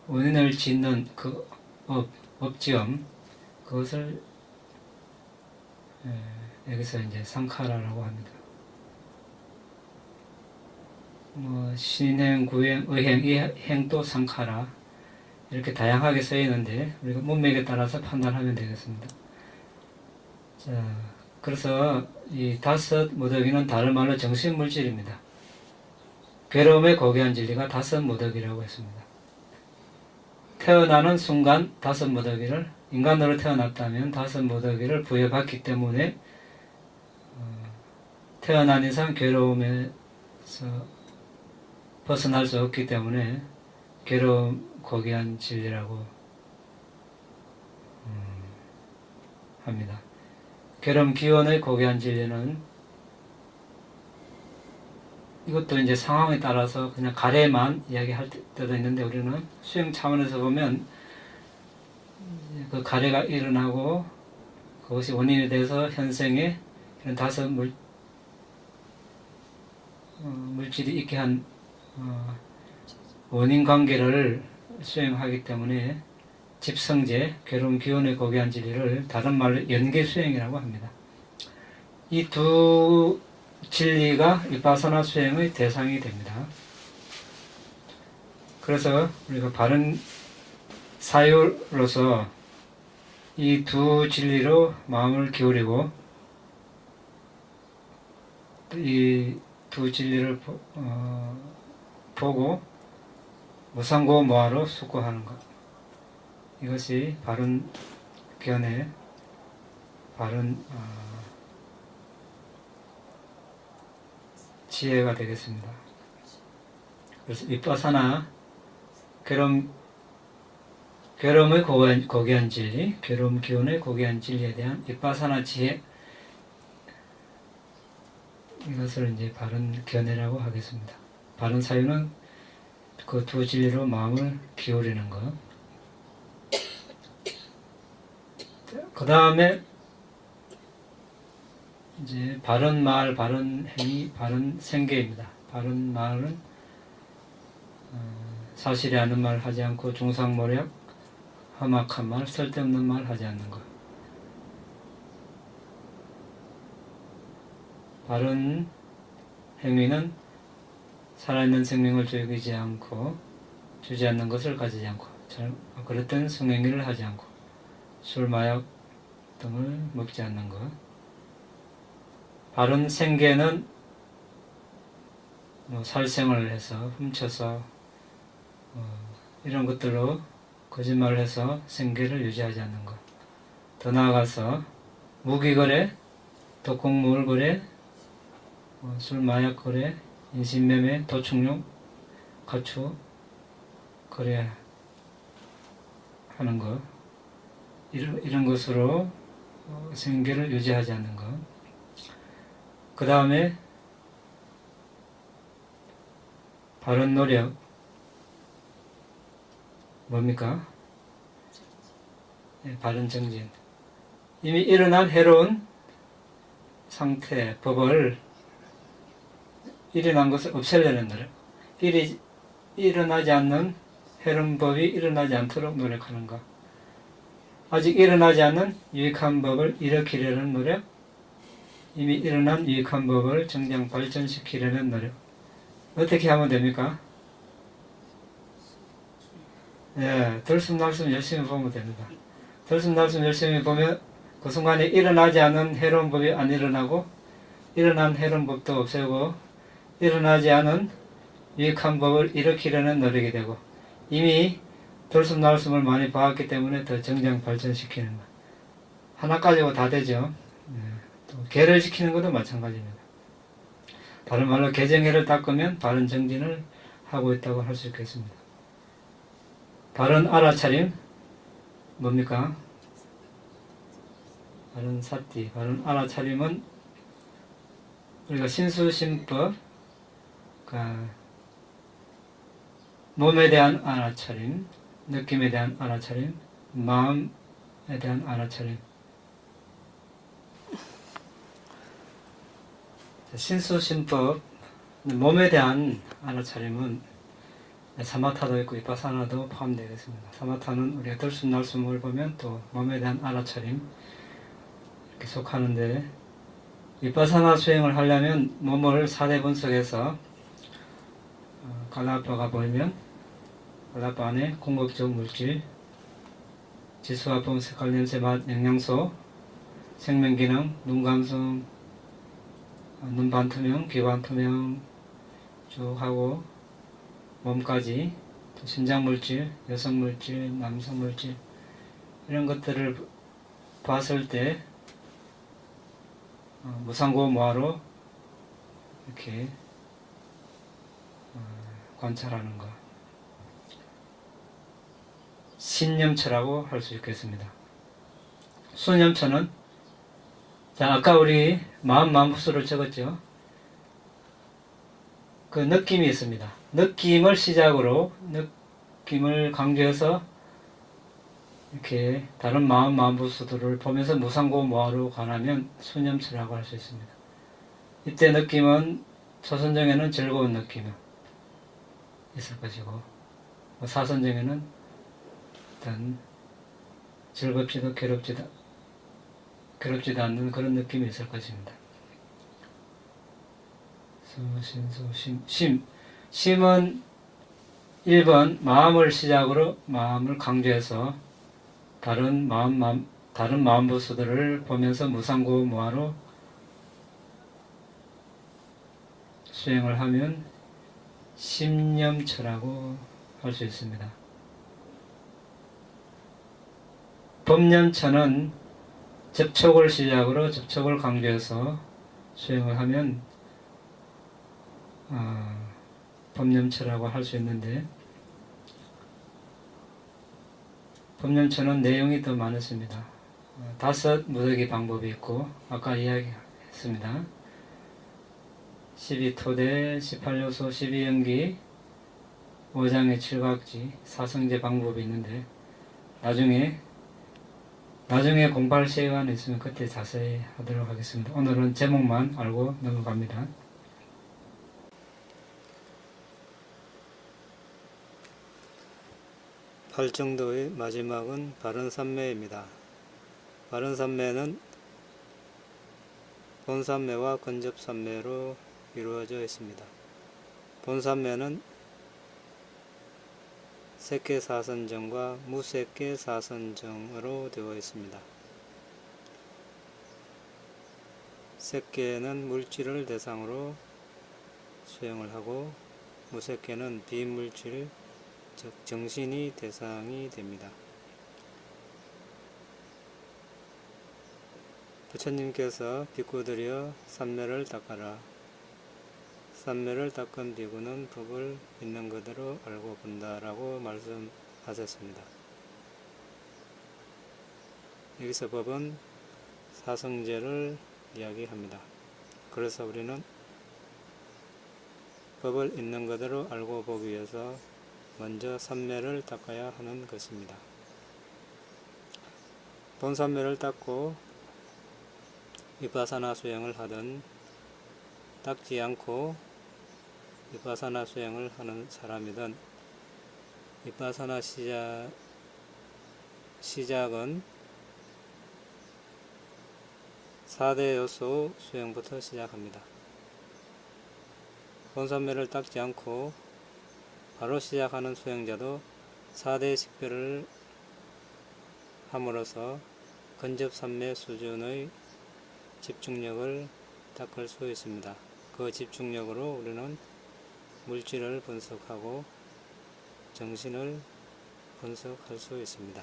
원인을 짓는 그 업지음, 그것을 여기서 이제 상카라라고 합니다. 뭐 신행, 구행, 의행, 이 행도 상카라, 이렇게 다양하게 써 있는데 우리가 문맥에 따라서 판단하면 되겠습니다. 자, 그래서 이 다섯 무더기는 다른 말로 정신물질입니다. 괴로움의 고귀한 진리가 다섯 무더기라고 했습니다. 태어나는 순간 다섯 무더기를, 인간으로 태어났다면 다섯 무더기를 부여받기 때문에 태어난 이상 괴로움에서 벗어날 수 없기 때문에 괴로움 고귀한 진리라고 합니다. 괴로움 기원의 고귀한 진리는, 이것도 이제 상황에 따라서 그냥 가래만 이야기할 때도 있는데, 우리는 수행 차원에서 보면 그 가래가 일어나고 그것이 원인이 돼서 현생에 이런 다섯 물질이 있게 한 원인 관계를 수행하기 때문에 집성제, 괴로움 기원의 고귀한 진리를 다른 말로 연계 수행이라고 합니다. 이 두 진리가 비파사나 수행의 대상이 됩니다. 그래서 우리가 바른 사유로서 이 두 진리로 마음을 기울이고, 이 두 진리를 보고 무상고 모하로 숙고하는 것, 이것이 바른 견해, 바른 지혜가 되겠습니다. 그래서 비파사나, 괴로움의 고귀한 진리, 괴로움 기운의 고귀한 진리에 대한 비파사나 지혜, 이것을 이제 바른 견해라고 하겠습니다. 바른 사유는 그 두 진리로 마음을 기울이는 것. 그 다음에 이제 바른 말, 바른 행위, 바른 생계입니다. 바른 말은 사실이 아는 말 하지 않고 중상모략, 험악한 말, 쓸데없는 말 하지 않는 것. 바른 행위는 살아있는 생명을 죽이지 않고 주지 않는 것을 가지지 않고 그랬던 성행위를 하지 않고 술, 마약 등을 먹지 않는 것. 바른 생계는 살생을 해서 훔쳐서 이런 것들로 거짓말을 해서 생계를 유지하지 않는 것. 더 나아가서 무기거래, 독곡물거래, 술, 마약 거래, 인신매매, 도축용, 가축 거래하는 것. 이런 것으로 생계를 유지하지 않는 것. 그 다음에 바른 노력 뭡니까? 바른 정진. 이미 일어난 해로운 상태, 법을 일어난 것을 없애려는 노력. 일어나지 않는 해로운 법이 일어나지 않도록 노력하는 것. 아직 일어나지 않는 유익한 법을 일으키려는 노력. 이미 일어난 유익한 법을 정량 발전시키려는 노력. 어떻게 하면 됩니까? 예, 들숨날숨 열심히 보면 됩니다. 들숨날숨 열심히 보면 그 순간에 일어나지 않은 해로운 법이 안 일어나고 일어난 해로운 법도 없애고 일어나지 않은 유익한 법을 일으키려는 노력이 되고 이미 들숨날숨을 많이 봐왔기 때문에 더 정장 발전시키는 것. 하나 가지고 다 되죠. 또 개를 지키는 것도 마찬가지입니다. 다른 말로 개정해를 닦으면 바른 정진을 하고 있다고 할 수 있겠습니다. 바른 알아차림 뭡니까? 바른 사띠, 바른 알아차림은 우리가 신수신법, 그러니까 몸에 대한 알아차림, 느낌에 대한 알아차림, 마음에 대한 알아차림. 신수신법, 몸에 대한 알아차림은 사마타도 있고 위파사나도 포함되겠습니다. 사마타는 우리가 들숨날숨을 보면 또 몸에 대한 알아차림 이렇게 속하는데 위파사나 수행을 하려면 몸을 4대 분석해서 갈라파가 보이면 갈라파 안에 공격적 물질, 지수와 품, 색깔, 냄새, 맛, 영양소, 생명기능, 눈 감성, 눈 반투명, 귀 반투명 쭉 하고 몸까지 또 신장물질, 여성물질, 남성물질 이런 것들을 봤을 때 무상고무화로 이렇게 관찰하는 것. 신념처라고 할 수 있겠습니다. 수념처는 자 아까 우리 마음부수를 적었죠. 그 느낌이 있습니다. 느낌을 시작으로 느낌을 강조해서 이렇게 다른 마음부수들을 보면서 무상고무화로 관하면 수념처라고 할 수 있습니다. 이때 느낌은 초선정에는 즐거운 느낌이 있을 것이고 사선정에는 어떤 즐겁지도 괴롭지도 않는 그런 느낌이 있을 것입니다. 심은 1번 마음을 시작으로 마음을 강조해서 다른 마음부수들을 보면서 무상고무화로 수행을 하면 심념처라고 할 수 있습니다. 법념처는 접촉을 시작으로 접촉을 강조해서 수행을 하면 법념처라고 할 수 있는데 법념처는 내용이 더 많습니다. 5 무더기 방법이 있고 아까 이야기했습니다. 12토대, 18요소, 12연기, 5장의 칠각지, 사성제 방법이 있는데 나중에 나중에 공부할 시간 있으면 그때 자세히 하도록 하겠습니다. 오늘은 제목만 알고 넘어갑니다. 팔정도의 마지막은 바른삼매입니다. 바른삼매는 본삼매와 근접삼매로 이루어져 있습니다. 본삼매는 색계사선정과 무색계사선정으로 되어 있습니다. 색계는 물질을 대상으로 수행을 하고 무색계는 비물질, 즉 정신이 대상이 됩니다. 부처님께서 비구들이여 삼매를 닦아라. 삼매를 닦은 비구는 법을 있는 그대로 알고 본다라고 말씀하셨습니다. 여기서 법은 사성제를 이야기합니다. 그래서 우리는 법을 있는 그대로 알고 보기 위해서 먼저 삼매를 닦아야 하는 것입니다. 본삼매를 닦고 위파사나 수행을 하든 닦지 않고 위파사나 수행을 하는 사람이든 위파사나 시작은 4대 요소 수행부터 시작합니다. 본삼매를 닦지 않고 바로 시작하는 수행자도 4대 식별을 함으로써 근접삼매 수준의 집중력을 닦을 수 있습니다. 그 집중력으로 우리는 물질을 분석하고 정신을 분석할 수 있습니다.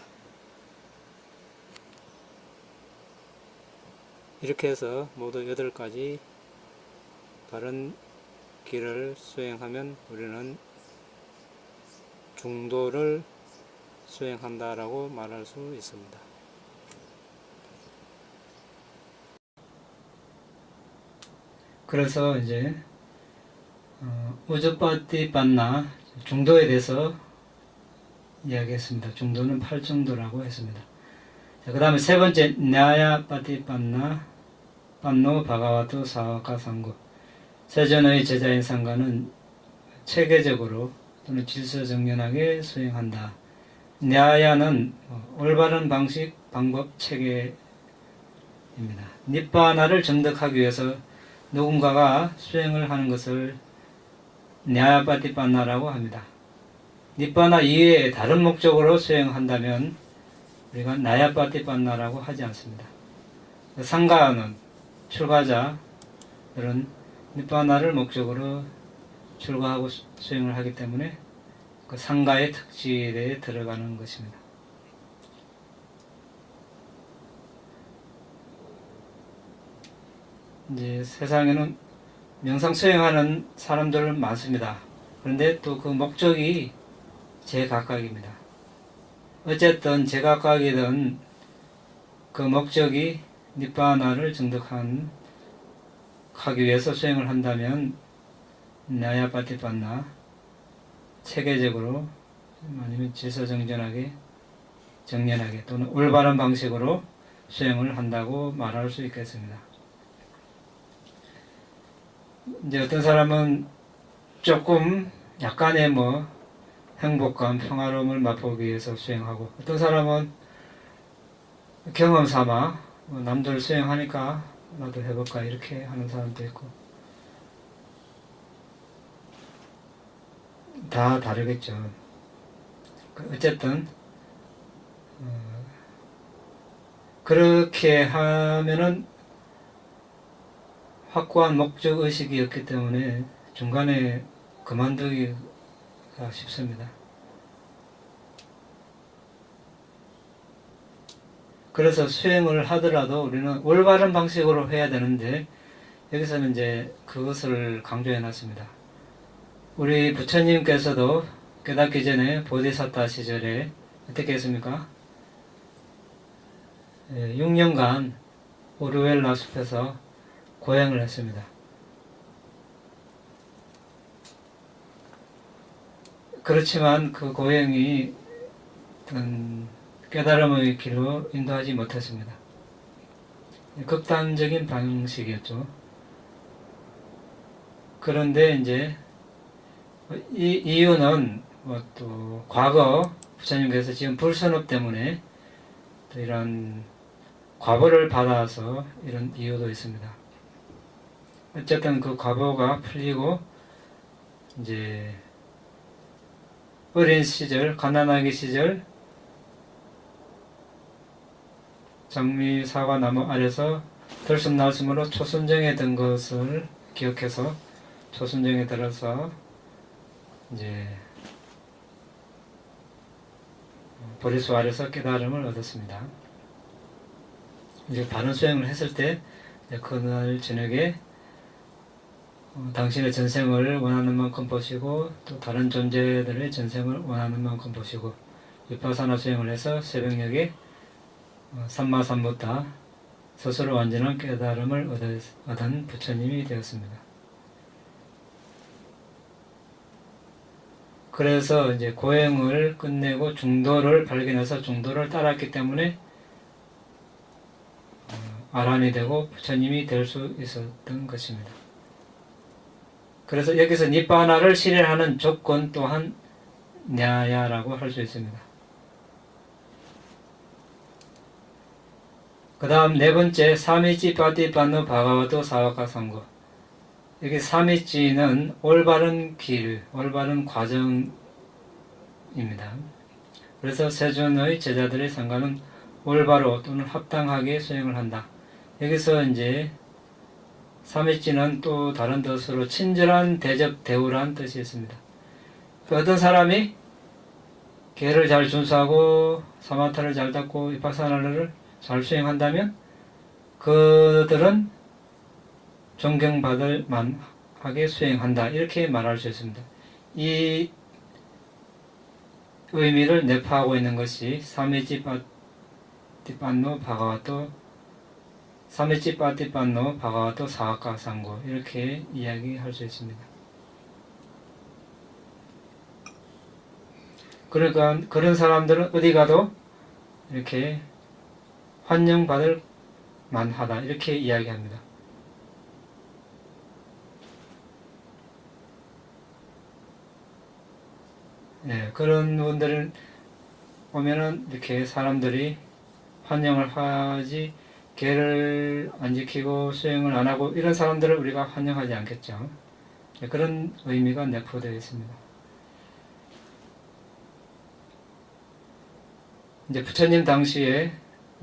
이렇게 해서 모두 8가지 바른 길을 수행하면 우리는 중도를 수행한다라고 말할 수 있습니다. 그래서 이제 우주파티반나 중도에 대해서 이야기했습니다. 중도는 8정도라고 했습니다. 그 다음에 세 번째 냐야파티반나 반노 바가와토 사와카 상구 세존의 제자인 상가는 체계적으로 또는 질서정연하게 수행한다. 냐야는 올바른 방식, 방법, 체계입니다. 니빠나를 정득하기 위해서 누군가가 수행을 하는 것을 냐야파티반나라고 합니다. 니빠나 이외에 다른 목적으로 수행한다면 우리가 나야파티반나라고 하지 않습니다. 상가는 출가자들은 니빠나를 목적으로 출가하고 수행을 하기 때문에 그 상가의 특질에 들어가는 것입니다. 이제 세상에는 명상 수행하는 사람들 많습니다. 그런데 또 그 목적이 제각각입니다. 어쨌든 제각각이든 그 목적이 니빠나를 정득하기 위해서 수행을 한다면 냐야파티반나 체계적으로 아니면 질서정연하게 정연하게 또는 올바른 방식으로 수행을 한다고 말할 수 있겠습니다. 이제 어떤 사람은 조금 약간의 행복감, 평화로움을 맛보기 위해서 수행하고 어떤 사람은 경험 삼아 남들 수행하니까 나도 해볼까 이렇게 하는 사람도 있고 다 다르겠죠. 어쨌든 그렇게 하면은 확고한 목적의식이 없기 때문에 중간에 그만두기가 쉽습니다. 그래서 수행을 하더라도 우리는 올바른 방식으로 해야 되는데 여기서는 이제 그것을 강조해 놨습니다. 우리 부처님께서도 깨닫기 전에 보디사타 시절에 어떻게 했습니까? 6년간 오르웰라 숲에서 고행을 했습니다. 그렇지만 그 고행이 깨달음의 길로 인도하지 못했습니다. 극단적인 방식이었죠. 그런데 이제 이 이유는 뭐 또 과거 부처님께서 지금 불선업 때문에 또 이런 과보를 받아서 이런 이유도 있습니다. 어쨌든 그 과보가 풀리고 이제 어린 시절, 가난하기 시절 장미사과 나무 아래서 들숨날숨으로 초순정에 든 것을 기억해서 초순정에 들어서 이제 보리수 아래서 깨달음을 얻었습니다. 이제 바른 수행을 했을 때 그날 저녁에 당신의 전생을 원하는 만큼 보시고 또 다른 존재들의 전생을 원하는 만큼 보시고 위파사나 수행을 해서 새벽녘에 삼마삼부타 스스로 완전한 깨달음을 얻은 부처님이 되었습니다. 그래서 이제 고행을 끝내고 중도를 발견해서 중도를 따랐기 때문에 아란이 되고 부처님이 될 수 있었던 것입니다. 그래서 여기서 니빠나를 실현하는 조건 또한 냐야라고 할 수 있습니다. 그 다음 네 번째 사미치 파티판노 바가와도 사와카 상고. 여기 사미치는 올바른 길, 올바른 과정입니다. 그래서 세존의 제자들의 상가는 올바로 또는 합당하게 수행을 한다. 여기서 이제 사미치는 또 다른 뜻으로 친절한 대접 대우라는 뜻이 있습니다. 어떤 사람이 계를 잘 준수하고 사마타를 잘 닦고 위파사나를 잘 수행한다면 그들은 존경받을 만하게 수행한다. 이렇게 말할 수 있습니다. 이 의미를 내포하고 있는 것이 사미치파티판노 바가와토 사와카 상고 이렇게 이야기할 수 있습니다. 그러니까 그런 사람들은 어디 가도 이렇게 환영받을 만하다 이렇게 이야기합니다. 네, 그런 분들을 보면은 이렇게 사람들이 환영을 하지 계를 안 지키고 수행을 안 하고 이런 사람들을 우리가 환영하지 않겠죠. 네, 그런 의미가 내포되어 있습니다. 이제 부처님 당시에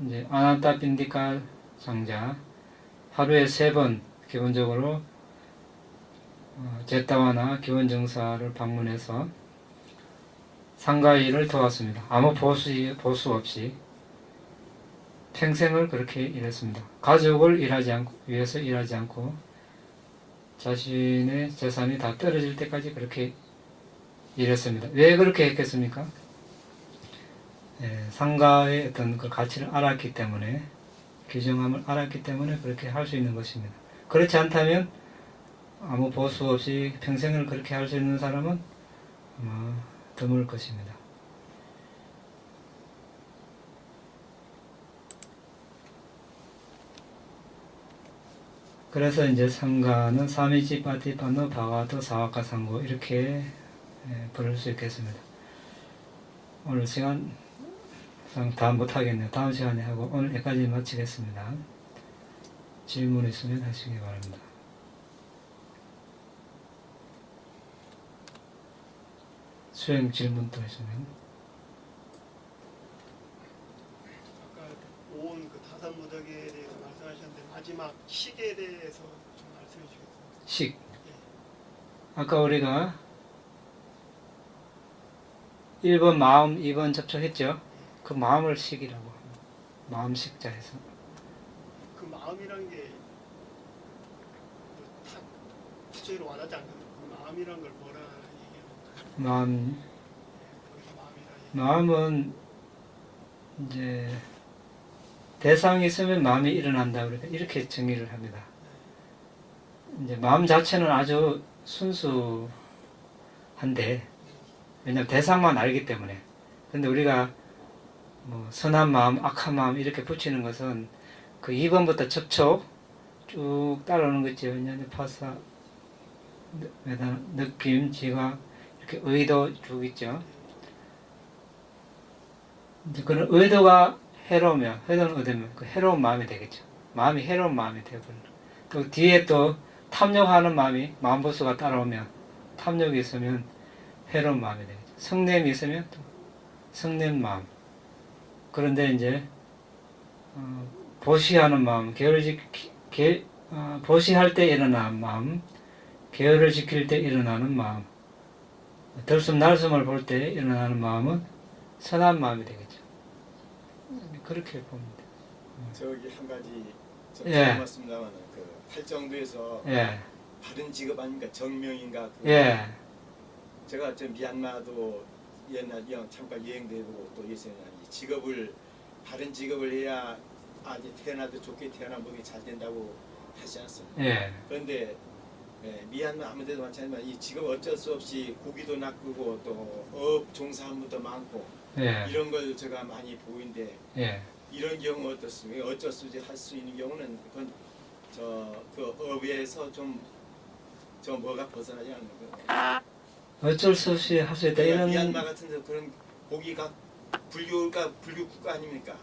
이제 아난타 빈디카 장자 하루에 3번 기본적으로 제타와나 기원정사를 방문해서 상가 일을 도왔습니다. 아무 보수 없이 평생을 그렇게 일했습니다. 가족을 위해서 일하지 않고 자신의 재산이 다 떨어질 때까지 그렇게 일했습니다. 왜 그렇게 했겠습니까? 상가의 어떤 그 가치를 알았기 때문에, 규정함을 알았기 때문에 그렇게 할 수 있는 것입니다. 그렇지 않다면 아무 보수 없이 평생을 그렇게 할 수 있는 사람은 아마 드물 것입니다. 그래서 이제 상가는 사미치 파티파노 바와토 사와카 상고 이렇게 부를 수 있겠습니다. 오늘 시간 다 못하겠네요. 다음 시간에 하고 오늘 여기까지 마치겠습니다. 질문 있으면 하시기 바랍니다. 수행 질문도 있으면. 아까 온 그 타산무덕에 대해서 말씀하셨는데 마지막 식에 대해서 좀 말씀해 주겠습니다. 식. 예. 아까 우리가 1번 마음, 2번 접촉했죠? 그 마음을 식이라고 합니다. 마음 식자에서. 그 마음이란 게 구체로 와닿지 않거든요. 그 마음이란 걸 뭐라 얘기하는 마음, 거기서 마음이라 마음은 이제 대상이 있으면 마음이 일어난다. 그러니까 이렇게 정의를 합니다. 이제 마음 자체는 아주 순수한데, 왜냐하면 대상만 알기 때문에. 근데 우리가 뭐 선한 마음, 악한 마음 이렇게 붙이는 것은 그 2번부터 접촉 쭉 따라오는 거죠. 파사, 느낌, 지각, 이렇게 의도 쭉 있죠. 이제 그런 의도가 해로우면, 의도는 얻으면 그 해로운 마음이 되겠죠. 마음이 해로운 마음이 되어버리는. 또 뒤에 또 탐욕하는 마음이 마음보수가 따라오면, 탐욕이 있으면 해로운 마음이 되겠죠. 성냄이 있으면 또 성냄 마음. 그런데 이제 보시하는 마음, 보시할 때 일어나는 마음, 계율을 지킬 때 일어나는 마음, 들숨 날숨을 볼 때 일어나는 마음은 선한 마음이 되겠죠. 그렇게 봅니다. 저기 한 가지 좀 예. 말씀드리면 그 팔정도에서 예, 다른 직업 아닙니까? 정명인가? 예, 제가 저 미얀마도 옛날 잠깐 여행도 해보고 또 예전에 직업을 다른 직업을 해야 아직 태어나도 좋게 태어난 법이 잘 된다고 하지 않습니까? 예, 그런데 미얀마 아무데도 마찬가지지만 이 직업 어쩔 수 없이 고기도 낚고 또 업 종사한 분도 많고 예, 이런 걸 제가 많이 보이는데 예. 이런 경우 어떻습니까? 어쩔 수 없이 할 수 있는 경우는 그건 그 업에서 좀 뭐가 벗어나지 않는 거예요. 어쩔 수 없이 할 수 있다. 이런, 미얀마 같은 데 그런 고기가 불교 국가 아닙니까?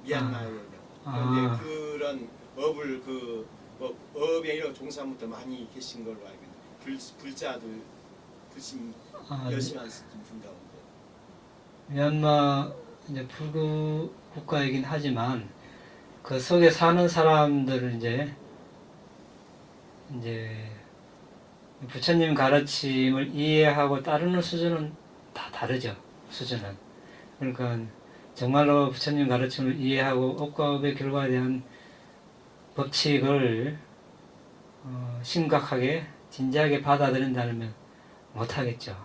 미얀마의 경우. 아. 그런데 그런 업을 업에 이런 종사부터 많이 계신 걸로 알고 있는데 불자도 불신 열심히 하는 분 가운데. 미얀마 이제 불구 국가이긴 하지만 그 속에 사는 사람들은 이제 부처님 가르침을 이해하고 따르는 수준은 다 다르죠. 수준은. 그러니까 정말로 부처님 가르침을 이해하고 업과 업의 결과에 대한 법칙을 심각하게 진지하게 받아들인다면 못하겠죠.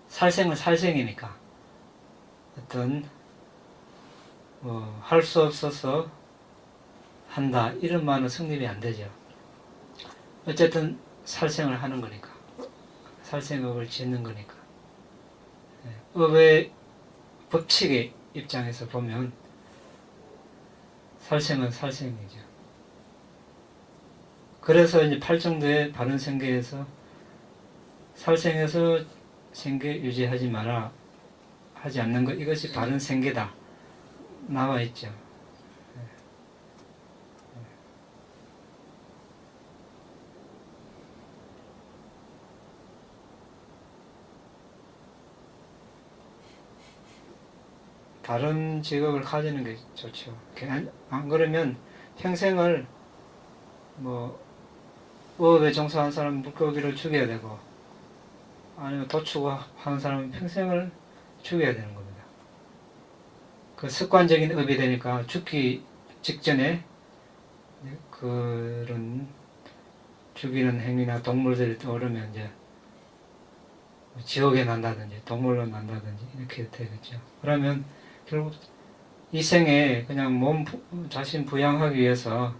살생은 살생이니까 어떤 할 수 없어서 한다 이런 말은 성립이 안 되죠. 어쨌든 살생을 하는 거니까, 살생업을 짓는 거니까. 업의 법칙의 입장에서 보면 살생은 살생이죠. 그래서 이제 팔정도의 바른 생계에서 살생에서 생계 유지하지 마라 하지 않는 것, 이것이 바른 생계다 나와 있죠. 다른 직업을 가지는 게 좋죠. 안 그러면 평생을 어업에 종사한 사람은 물고기를 죽여야 되고, 아니면 도축하는 사람은 평생을 죽여야 되는 겁니다. 그 습관적인 업이 되니까 죽기 직전에 그런 죽이는 행위나 동물들이 떠오르면 이제 지옥에 난다든지 동물로 난다든지 이렇게 되겠죠. 그러면 결국 이 생에 그냥 자신 부양하기 위해서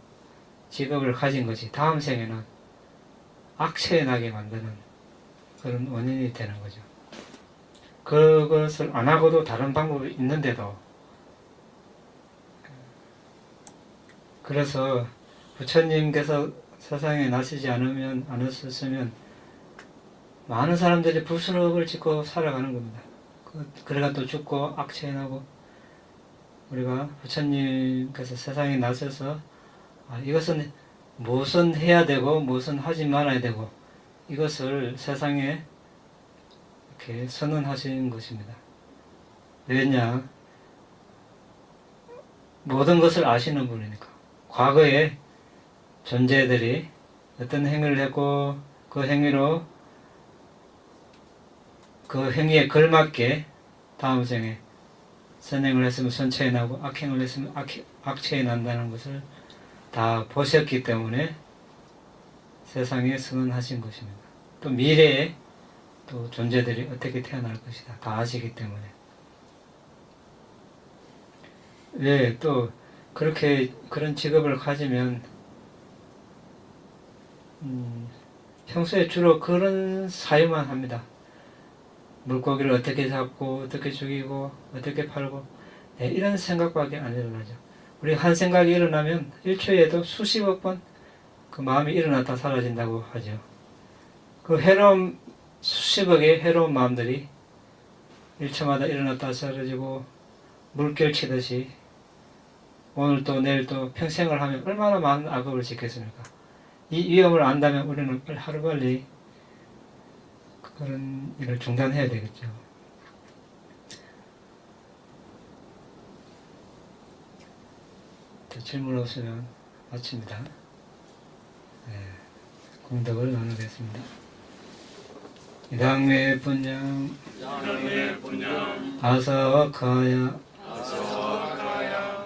직업을 가진 것이 다음 생에는 악체에 나게 만드는 그런 원인이 되는 거죠. 그것을 안 하고도 다른 방법이 있는데도, 그래서 부처님께서 세상에 나시지 않으셨으면 많은 사람들이 불순업을 짓고 살아가는 겁니다. 그래가 또 죽고 악체에 나고, 우리가 부처님께서 세상에 나셔서 이것은 무엇은 해야 되고 무엇은 하지 말아야 되고 이것을 세상에 이렇게 선언하신 것입니다. 왜냐? 모든 것을 아시는 분이니까. 과거에 존재들이 어떤 행위를 했고 그 행위로 그 행위에 걸맞게 다음 생에 선행을 했으면 선체에 나고 악행을 했으면 악체에 난다는 것을 다 보셨기 때문에 세상에 선언하신 것입니다. 또 미래에 또 존재들이 어떻게 태어날 것이다 다 아시기 때문에. 왜 또 그렇게 그런 직업을 가지면 평소에 주로 그런 사유만 합니다. 물고기를 어떻게 잡고 어떻게 죽이고 어떻게 팔고 이런 생각밖에 안 일어나죠. 우리 한 생각이 일어나면 1초에도 수십억 번 그 마음이 일어났다 사라진다고 하죠. 그 해로운 수십억의 해로운 마음들이 1초마다 일어났다 사라지고 물결 치듯이 오늘 또 내일 또 평생을 하면 얼마나 많은 악업을 짓겠습니까? 이 위험을 안다면 우리는 하루빨리 그런 일을 중단해야 되겠죠. 또 질문 없으면 마칩니다. 네, 공덕을 나누겠습니다. 이당매 분양 아사와카야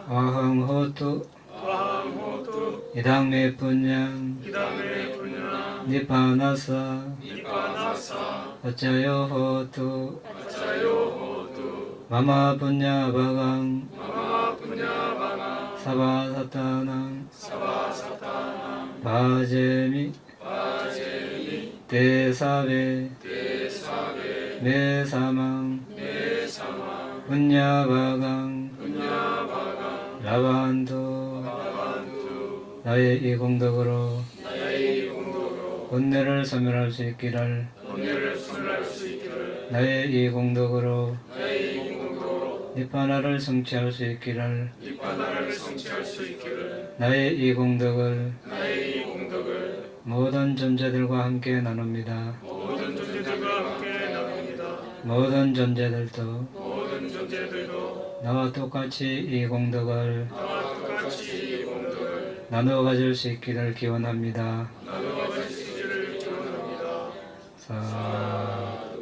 아항호투 이당매 분양 니파나사 어짜요호투 마마 분야바강 사바사타낭 바제미 대사베 메사망 분야바강 라반도 나의 이 공덕으로 혼내를 소멸할 수 있기를 나의 이 공덕으로 니파나를 성취할 수 있기를 나의 이 공덕을 모든 존재들과 함께 나눕니다. 모든 존재들도 나와 똑같이 이 공덕을 나누어 가질 수 있기를 기원합니다. 사두